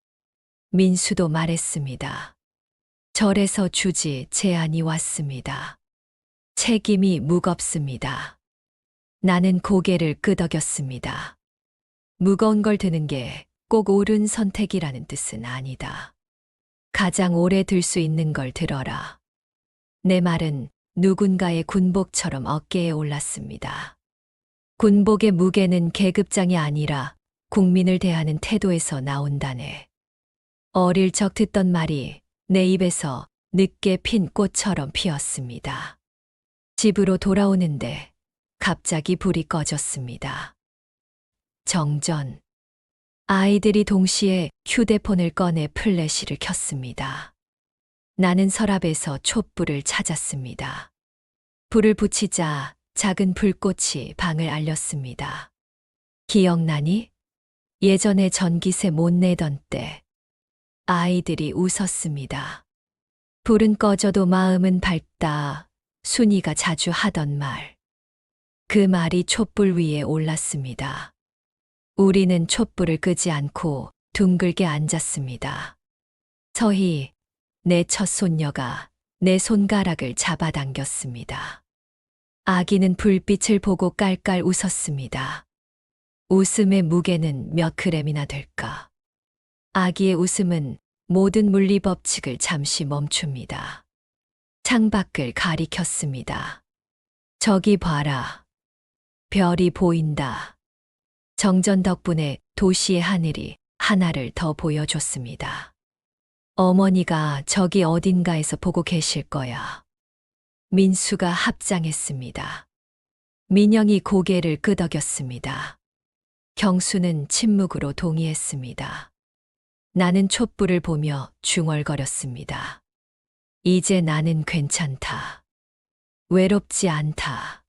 민수도 말했습니다. 절에서 주지 제안이 왔습니다. 책임이 무겁습니다. 나는 고개를 끄덕였습니다. 무거운 걸 드는 게 꼭 옳은 선택이라는 뜻은 아니다. 가장 오래 들 수 있는 걸 들어라. 내 말은 누군가의 군복처럼 어깨에 올랐습니다. 군복의 무게는 계급장이 아니라 국민을 대하는 태도에서 나온다네. 어릴 적 듣던 말이 내 입에서 늦게 핀 꽃처럼 피었습니다. 집으로 돌아오는데 갑자기 불이 꺼졌습니다. 정전. 아이들이 동시에 휴대폰을 꺼내 플래시를 켰습니다. 나는 서랍에서 촛불을 찾았습니다. 불을 붙이자 작은 불꽃이 방을 알렸습니다. 기억나니? 예전에 전기세 못 내던 때. 아이들이 웃었습니다. 불은 꺼져도 마음은 밝다. 순이가 자주 하던 말. 그 말이 촛불 위에 올랐습니다. 우리는 촛불을 끄지 않고 둥글게 앉았습니다. 서희, 내 첫 손녀가 내 손가락을 잡아당겼습니다. 아기는 불빛을 보고 깔깔 웃었습니다. 웃음의 무게는 몇 그램이나 될까? 아기의 웃음은 모든 물리 법칙을 잠시 멈춥니다. 창밖을 가리켰습니다. 저기 봐라. 별이 보인다. 정전 덕분에 도시의 하늘이 하나를 더 보여줬습니다. 어머니가 저기 어딘가에서 보고 계실 거야. 민수가 합장했습니다. 민영이 고개를 끄덕였습니다. 경수는 침묵으로 동의했습니다. 나는 촛불을 보며 중얼거렸습니다. 이제 나는 괜찮다. 외롭지 않다.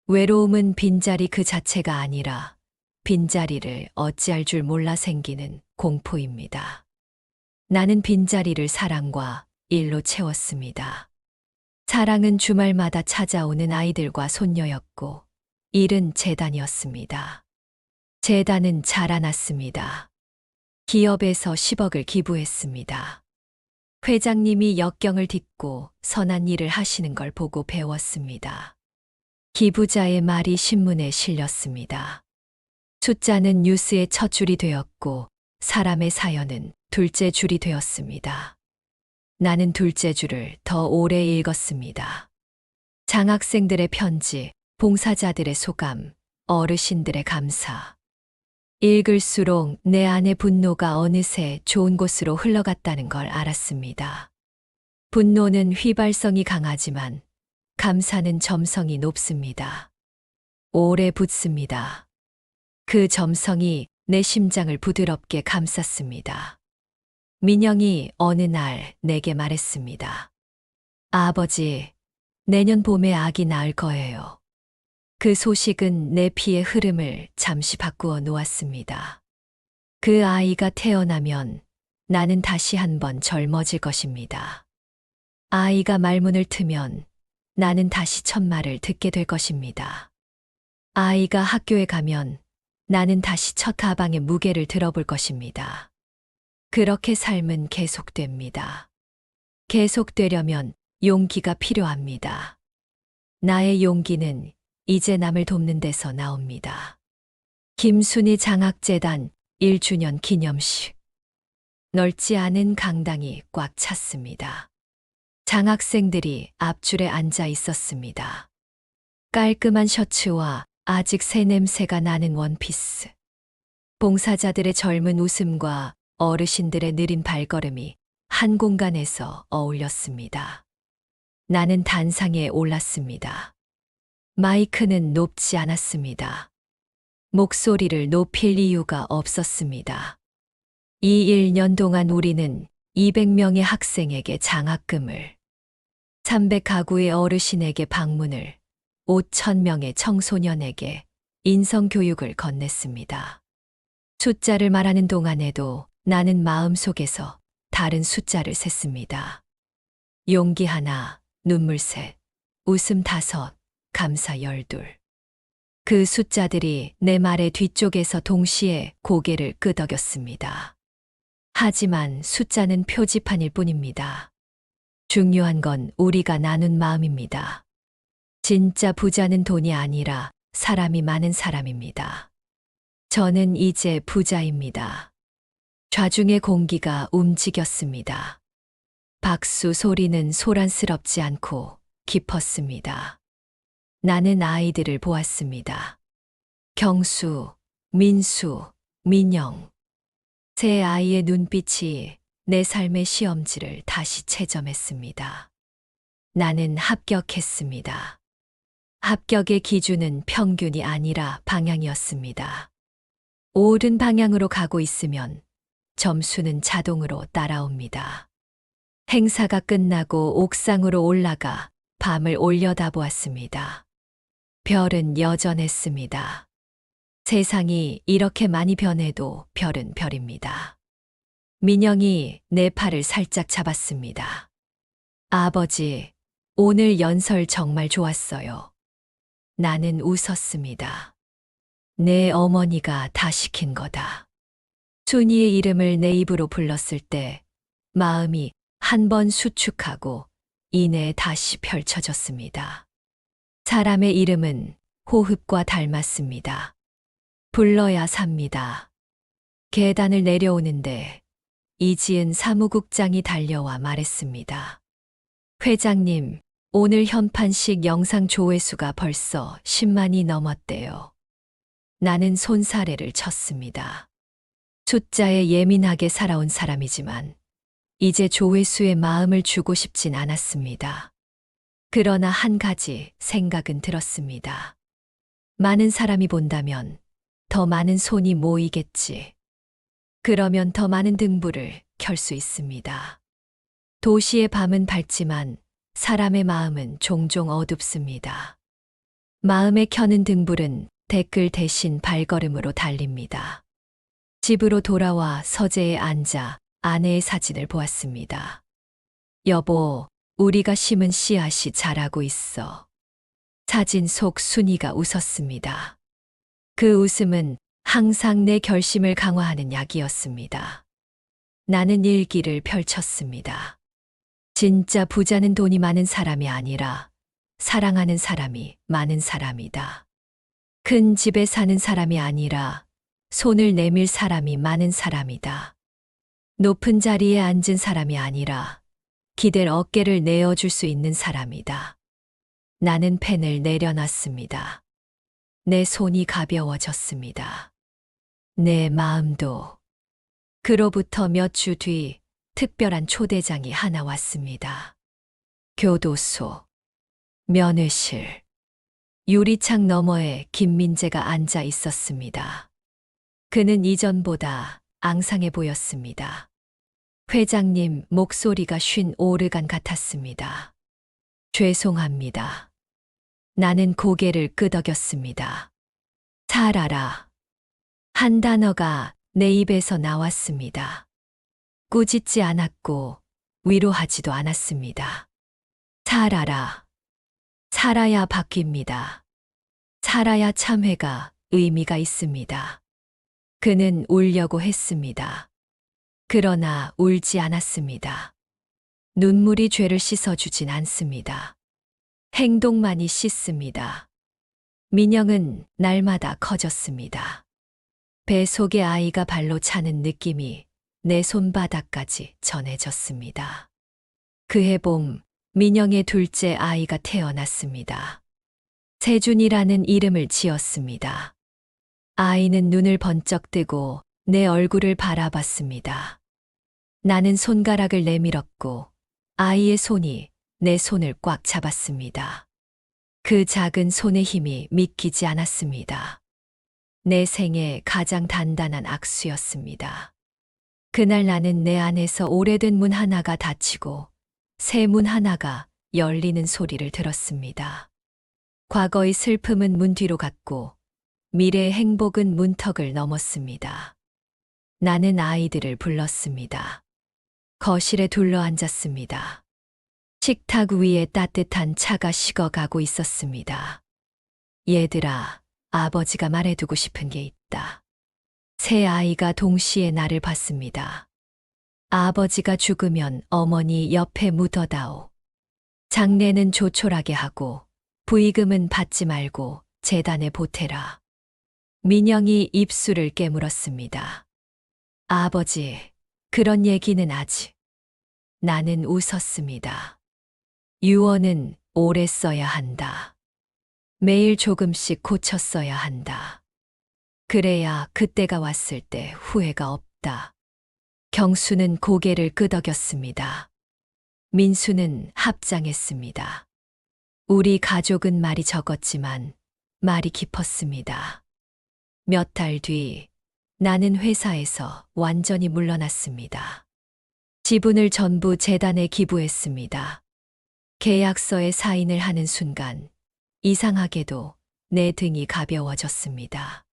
외로움은 빈자리 그 자체가 아니라 빈자리를 어찌할 줄 몰라 생기는 공포입니다. 나는 빈자리를 사랑과 일로 채웠습니다. 사랑은 주말마다 찾아오는 아이들과 손녀였고, 일은 재단이었습니다. 재단은 자라났습니다. 기업에서 10억을 기부했습니다. 회장님이 역경을 딛고 선한 일을 하시는 걸 보고 배웠습니다. 기부자의 말이 신문에 실렸습니다. 숫자는 뉴스의 첫 줄이 되었고 사람의 사연은 둘째 줄이 되었습니다. 나는 둘째 줄을 더 오래 읽었습니다. 장학생들의 편지, 봉사자들의 소감, 어르신들의 감사. 읽을수록 내 안의 분노가 어느새 좋은 곳으로 흘러갔다는 걸 알았습니다. 분노는 휘발성이 강하지만 감사는 점성이 높습니다. 오래 붙습니다. 그 점성이 내 심장을 부드럽게 감쌌습니다. 민영이 어느 날 내게 말했습니다. 아버지, 내년 봄에 아기 낳을 거예요. 그 소식은 내 피의 흐름을 잠시 바꾸어 놓았습니다. 그 아이가 태어나면 나는 다시 한번 젊어질 것입니다. 아이가 말문을 트면 나는 다시 첫말을 듣게 될 것입니다. 아이가 학교에 가면 나는 다시 첫 가방의 무게를 들어볼 것입니다. 그렇게 삶은 계속됩니다. 계속되려면 용기가 필요합니다. 나의 용기는 이제 남을 돕는 데서 나옵니다. 김순희 장학재단 1주년 기념식. 넓지 않은 강당이 꽉 찼습니다. 장학생들이 앞줄에 앉아 있었습니다. 깔끔한 셔츠와 아직 새 냄새가 나는 원피스. 봉사자들의 젊은 웃음과 어르신들의 느린 발걸음이 한 공간에서 어울렸습니다. 나는 단상에 올랐습니다. 마이크는 높지 않았습니다. 목소리를 높일 이유가 없었습니다. 이 1년 동안 우리는 200명의 학생에게 장학금을, 300가구의 어르신에게 방문을, 5,000명의 청소년에게 인성교육을 건넸습니다. 숫자를 말하는 동안에도 나는 마음속에서 다른 숫자를 셌습니다. 용기 하나, 눈물 셋, 웃음 5, 감사 12. 그 숫자들이 내 말의 뒤쪽에서 동시에 고개를 끄덕였습니다. 하지만 숫자는 표지판일 뿐입니다. 중요한 건 우리가 나눈 마음입니다. 진짜 부자는 돈이 아니라 사람이 많은 사람입니다. 저는 이제 부자입니다. 좌중의 공기가 움직였습니다. 박수 소리는 소란스럽지 않고 깊었습니다. 나는 아이들을 보았습니다. 경수, 민수, 민영. 세 아이의 눈빛이 내 삶의 시험지를 다시 채점했습니다. 나는 합격했습니다. 합격의 기준은 평균이 아니라 방향이었습니다. 옳은 방향으로 가고 있으면 점수는 자동으로 따라옵니다. 행사가 끝나고 옥상으로 올라가 밤을 올려다보았습니다. 별은 여전했습니다. 세상이 이렇게 많이 변해도 별은 별입니다. 민영이 내 팔을 살짝 잡았습니다. 아버지, 오늘 연설 정말 좋았어요. 나는 웃었습니다. 내 어머니가 다 시킨 거다. 순이의 이름을 내 입으로 불렀을 때 마음이 한 번 수축하고 이내 다시 펼쳐졌습니다. 사람의 이름은 호흡과 닮았습니다. 불러야 삽니다. 계단을 내려오는데 이지은 사무국장이 달려와 말했습니다. 회장님, 오늘 현판식 영상 조회수가 벌써 10만이 넘었대요. 나는 손사래를 쳤습니다. 숫자에 예민하게 살아온 사람이지만 이제 조회수에 마음을 주고 싶진 않았습니다. 그러나 한 가지 생각은 들었습니다. 많은 사람이 본다면 더 많은 손이 모이겠지. 그러면 더 많은 등불을 켤 수 있습니다. 도시의 밤은 밝지만 사람의 마음은 종종 어둡습니다. 마음에 켜는 등불은 댓글 대신 발걸음으로 달립니다. 집으로 돌아와 서재에 앉아 아내의 사진을 보았습니다. 여보, 우리가 심은 씨앗이 자라고 있어. 사진 속 순이가 웃었습니다. 그 웃음은 항상 내 결심을 강화하는 약이었습니다. 나는 일기를 펼쳤습니다. 진짜 부자는 돈이 많은 사람이 아니라 사랑하는 사람이 많은 사람이다. 큰 집에 사는 사람이 아니라 손을 내밀 사람이 많은 사람이다. 높은 자리에 앉은 사람이 아니라 기댈 어깨를 내어줄 수 있는 사람이다. 나는 펜을 내려놨습니다. 내 손이 가벼워졌습니다. 내 마음도. 그로부터 몇 주 뒤 특별한 초대장이 하나 왔습니다. 교도소, 면회실, 유리창 너머에 김민재가 앉아 있었습니다. 그는 이전보다 앙상해 보였습니다. 회장님 목소리가 쉰 오르간 같았습니다. 죄송합니다. 나는 고개를 끄덕였습니다. 잘 알아. 한 단어가 내 입에서 나왔습니다. 꾸짖지 않았고 위로하지도 않았습니다. 잘 알아. 살아야 바뀝니다. 살아야 참회가 의미가 있습니다. 그는 울려고 했습니다. 그러나 울지 않았습니다. 눈물이 죄를 씻어주진 않습니다. 행동만이 씻습니다. 민영은 날마다 커졌습니다. 배 속에 아이가 발로 차는 느낌이 내 손바닥까지 전해졌습니다. 그해 봄, 민영의 둘째 아이가 태어났습니다. 세준이라는 이름을 지었습니다. 아이는 눈을 번쩍 뜨고 내 얼굴을 바라봤습니다. 나는 손가락을 내밀었고 아이의 손이 내 손을 꽉 잡았습니다. 그 작은 손의 힘이 믿기지 않았습니다. 내 생애 가장 단단한 악수였습니다. 그날 나는 내 안에서 오래된 문 하나가 닫히고 새 문 하나가 열리는 소리를 들었습니다. 과거의 슬픔은 문 뒤로 갔고 미래의 행복은 문턱을 넘었습니다. 나는 아이들을 불렀습니다. 거실에 둘러앉았습니다. 식탁 위에 따뜻한 차가 식어가고 있었습니다. 얘들아, 아버지가 말해두고 싶은 게 있다. 세 아이가 동시에 나를 봤습니다. 아버지가 죽으면 어머니 옆에 묻어다오. 장례는 조촐하게 하고 부의금은 받지 말고 재단에 보태라. 민영이 입술을 깨물었습니다. 아버지, 그런 얘기는 아직. 나는 웃었습니다. 유언은 오래 써야 한다. 매일 조금씩 고쳐 써야 한다. 그래야 그때가 왔을 때 후회가 없다. 경수는 고개를 끄덕였습니다. 민수는 합장했습니다. 우리 가족은 말이 적었지만 말이 깊었습니다. 몇 달 뒤 나는 회사에서 완전히 물러났습니다. 지분을 전부 재단에 기부했습니다. 계약서에 사인을 하는 순간 이상하게도 내 등이 가벼워졌습니다.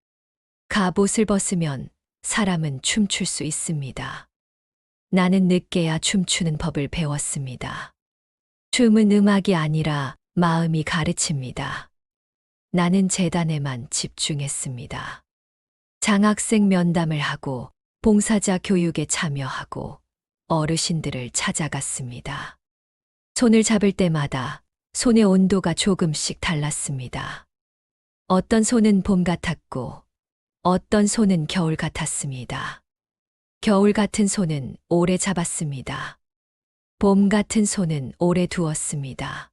갑옷을 벗으면 사람은 춤출 수 있습니다. 나는 늦게야 춤추는 법을 배웠습니다. 춤은 음악이 아니라 마음이 가르칩니다. 나는 재단에만 집중했습니다. 장학생 면담을 하고 봉사자 교육에 참여하고 어르신들을 찾아갔습니다. 손을 잡을 때마다 손의 온도가 조금씩 달랐습니다. 어떤 손은 봄 같았고 어떤 손은 겨울 같았습니다. 겨울 같은 손은 오래 잡았습니다. 봄 같은 손은 오래 두었습니다.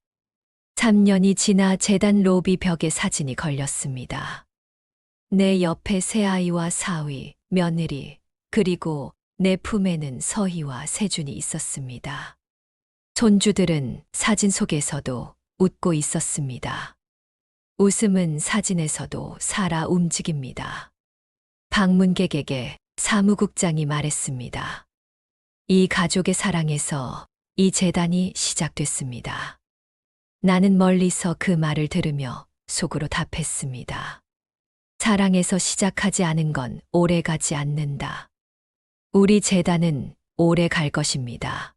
3년이 지나 재단 로비 벽에 사진이 걸렸습니다. 내 옆에 새아이와 사위, 며느리, 그리고 내 품에는 서희와 세준이 있었습니다. 손주들은 사진 속에서도 웃고 있었습니다. 웃음은 사진에서도 살아 움직입니다. 방문객에게 사무국장이 말했습니다. 이 가족의 사랑에서 이 재단이 시작됐습니다. 나는 멀리서 그 말을 들으며 속으로 답했습니다. 사랑에서 시작하지 않은 건 오래 가지 않는다. 우리 재단은 오래 갈 것입니다.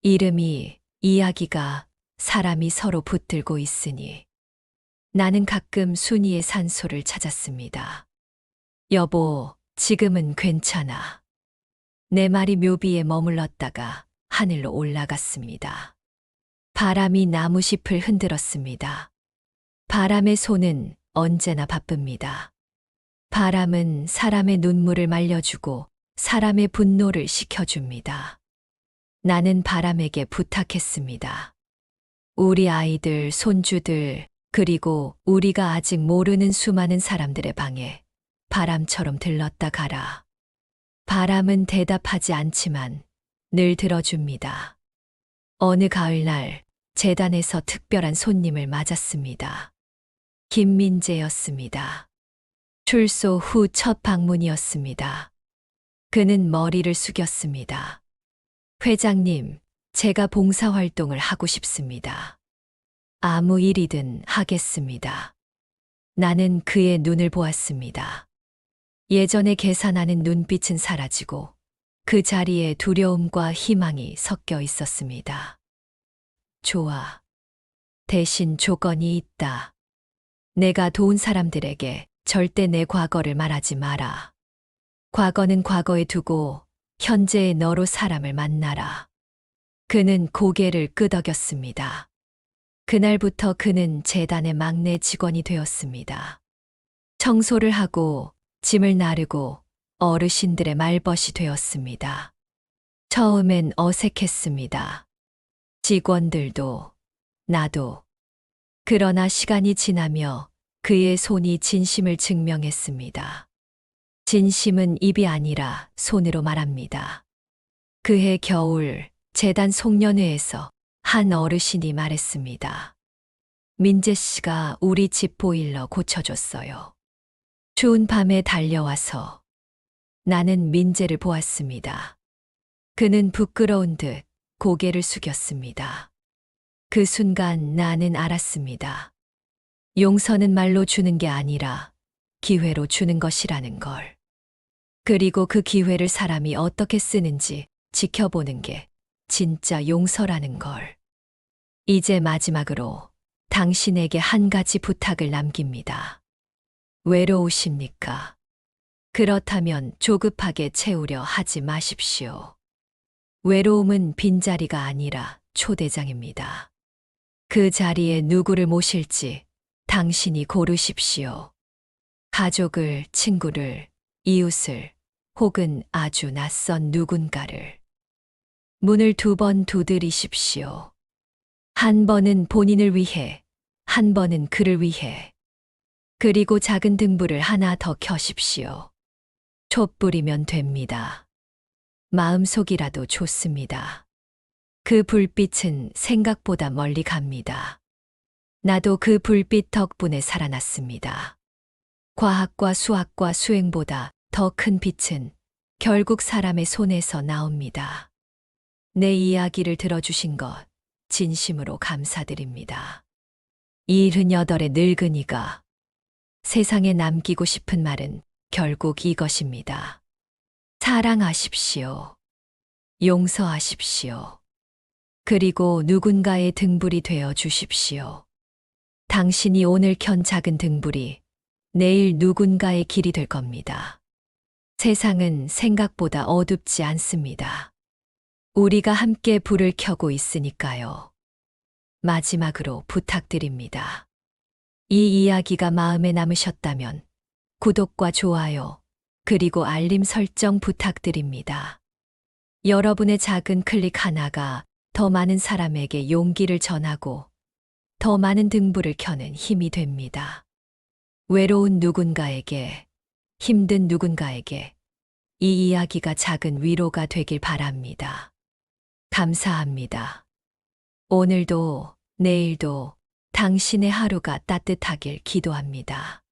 이름이, 이야기가, 사람이 서로 붙들고 있으니 나는 가끔 순이의 산소를 찾았습니다. 여보, 지금은 괜찮아. 내 말이 묘비에 머물렀다가 하늘로 올라갔습니다. 바람이 나무잎을 흔들었습니다. 바람의 손은 언제나 바쁩니다. 바람은 사람의 눈물을 말려주고 사람의 분노를 식혀줍니다. 나는 바람에게 부탁했습니다. 우리 아이들, 손주들, 그리고 우리가 아직 모르는 수많은 사람들의 방에 바람처럼 들렀다 가라. 바람은 대답하지 않지만 늘 들어줍니다. 어느 가을날 재단에서 특별한 손님을 맞았습니다. 김민재였습니다. 출소 후 첫 방문이었습니다. 그는 머리를 숙였습니다. 회장님, 제가 봉사활동을 하고 싶습니다. 아무 일이든 하겠습니다. 나는 그의 눈을 보았습니다. 예전에 계산하는 눈빛은 사라지고 그 자리에 두려움과 희망이 섞여 있었습니다. 좋아. 대신 조건이 있다. 내가 도운 사람들에게 절대 내 과거를 말하지 마라. 과거는 과거에 두고 현재의 너로 사람을 만나라. 그는 고개를 끄덕였습니다. 그날부터 그는 재단의 막내 직원이 되었습니다. 청소를 하고 짐을 나르고 어르신들의 말벗이 되었습니다. 처음엔 어색했습니다. 직원들도, 나도. 그러나 시간이 지나며 그의 손이 진심을 증명했습니다. 진심은 입이 아니라 손으로 말합니다. 그해 겨울 재단 송년회에서 한 어르신이 말했습니다. 민재 씨가 우리 집 보일러 고쳐줬어요. 추운 밤에 달려와서 나는 민재를 보았습니다. 그는 부끄러운 듯 고개를 숙였습니다. 그 순간 나는 알았습니다. 용서는 말로 주는 게 아니라 기회로 주는 것이라는 걸. 그리고 그 기회를 사람이 어떻게 쓰는지 지켜보는 게 진짜 용서라는 걸. 이제 마지막으로 당신에게 한 가지 부탁을 남깁니다. 외로우십니까? 그렇다면 조급하게 채우려 하지 마십시오. 외로움은 빈자리가 아니라 초대장입니다. 그 자리에 누구를 모실지 당신이 고르십시오. 가족을, 친구를, 이웃을, 혹은 아주 낯선 누군가를. 문을 2번 두드리십시오. 한 번은 본인을 위해, 한 번은 그를 위해. 그리고 작은 등불을 하나 더 켜십시오. 촛불이면 됩니다. 마음속이라도 좋습니다. 그 불빛은 생각보다 멀리 갑니다. 나도 그 불빛 덕분에 살아났습니다. 과학과 수학과 수행보다 더 큰 빛은 결국 사람의 손에서 나옵니다. 내 이야기를 들어주신 것 진심으로 감사드립니다. 78의 늙은이가 세상에 남기고 싶은 말은 결국 이것입니다. 사랑하십시오. 용서하십시오. 그리고 누군가의 등불이 되어 주십시오. 당신이 오늘 켠 작은 등불이 내일 누군가의 길이 될 겁니다. 세상은 생각보다 어둡지 않습니다. 우리가 함께 불을 켜고 있으니까요. 마지막으로 부탁드립니다. 이 이야기가 마음에 남으셨다면 구독과 좋아요, 그리고 알림 설정 부탁드립니다. 여러분의 작은 클릭 하나가 더 많은 사람에게 용기를 전하고 더 많은 등불을 켜는 힘이 됩니다. 외로운 누군가에게, 힘든 누군가에게 이 이야기가 작은 위로가 되길 바랍니다. 감사합니다. 오늘도, 내일도 당신의 하루가 따뜻하길 기도합니다.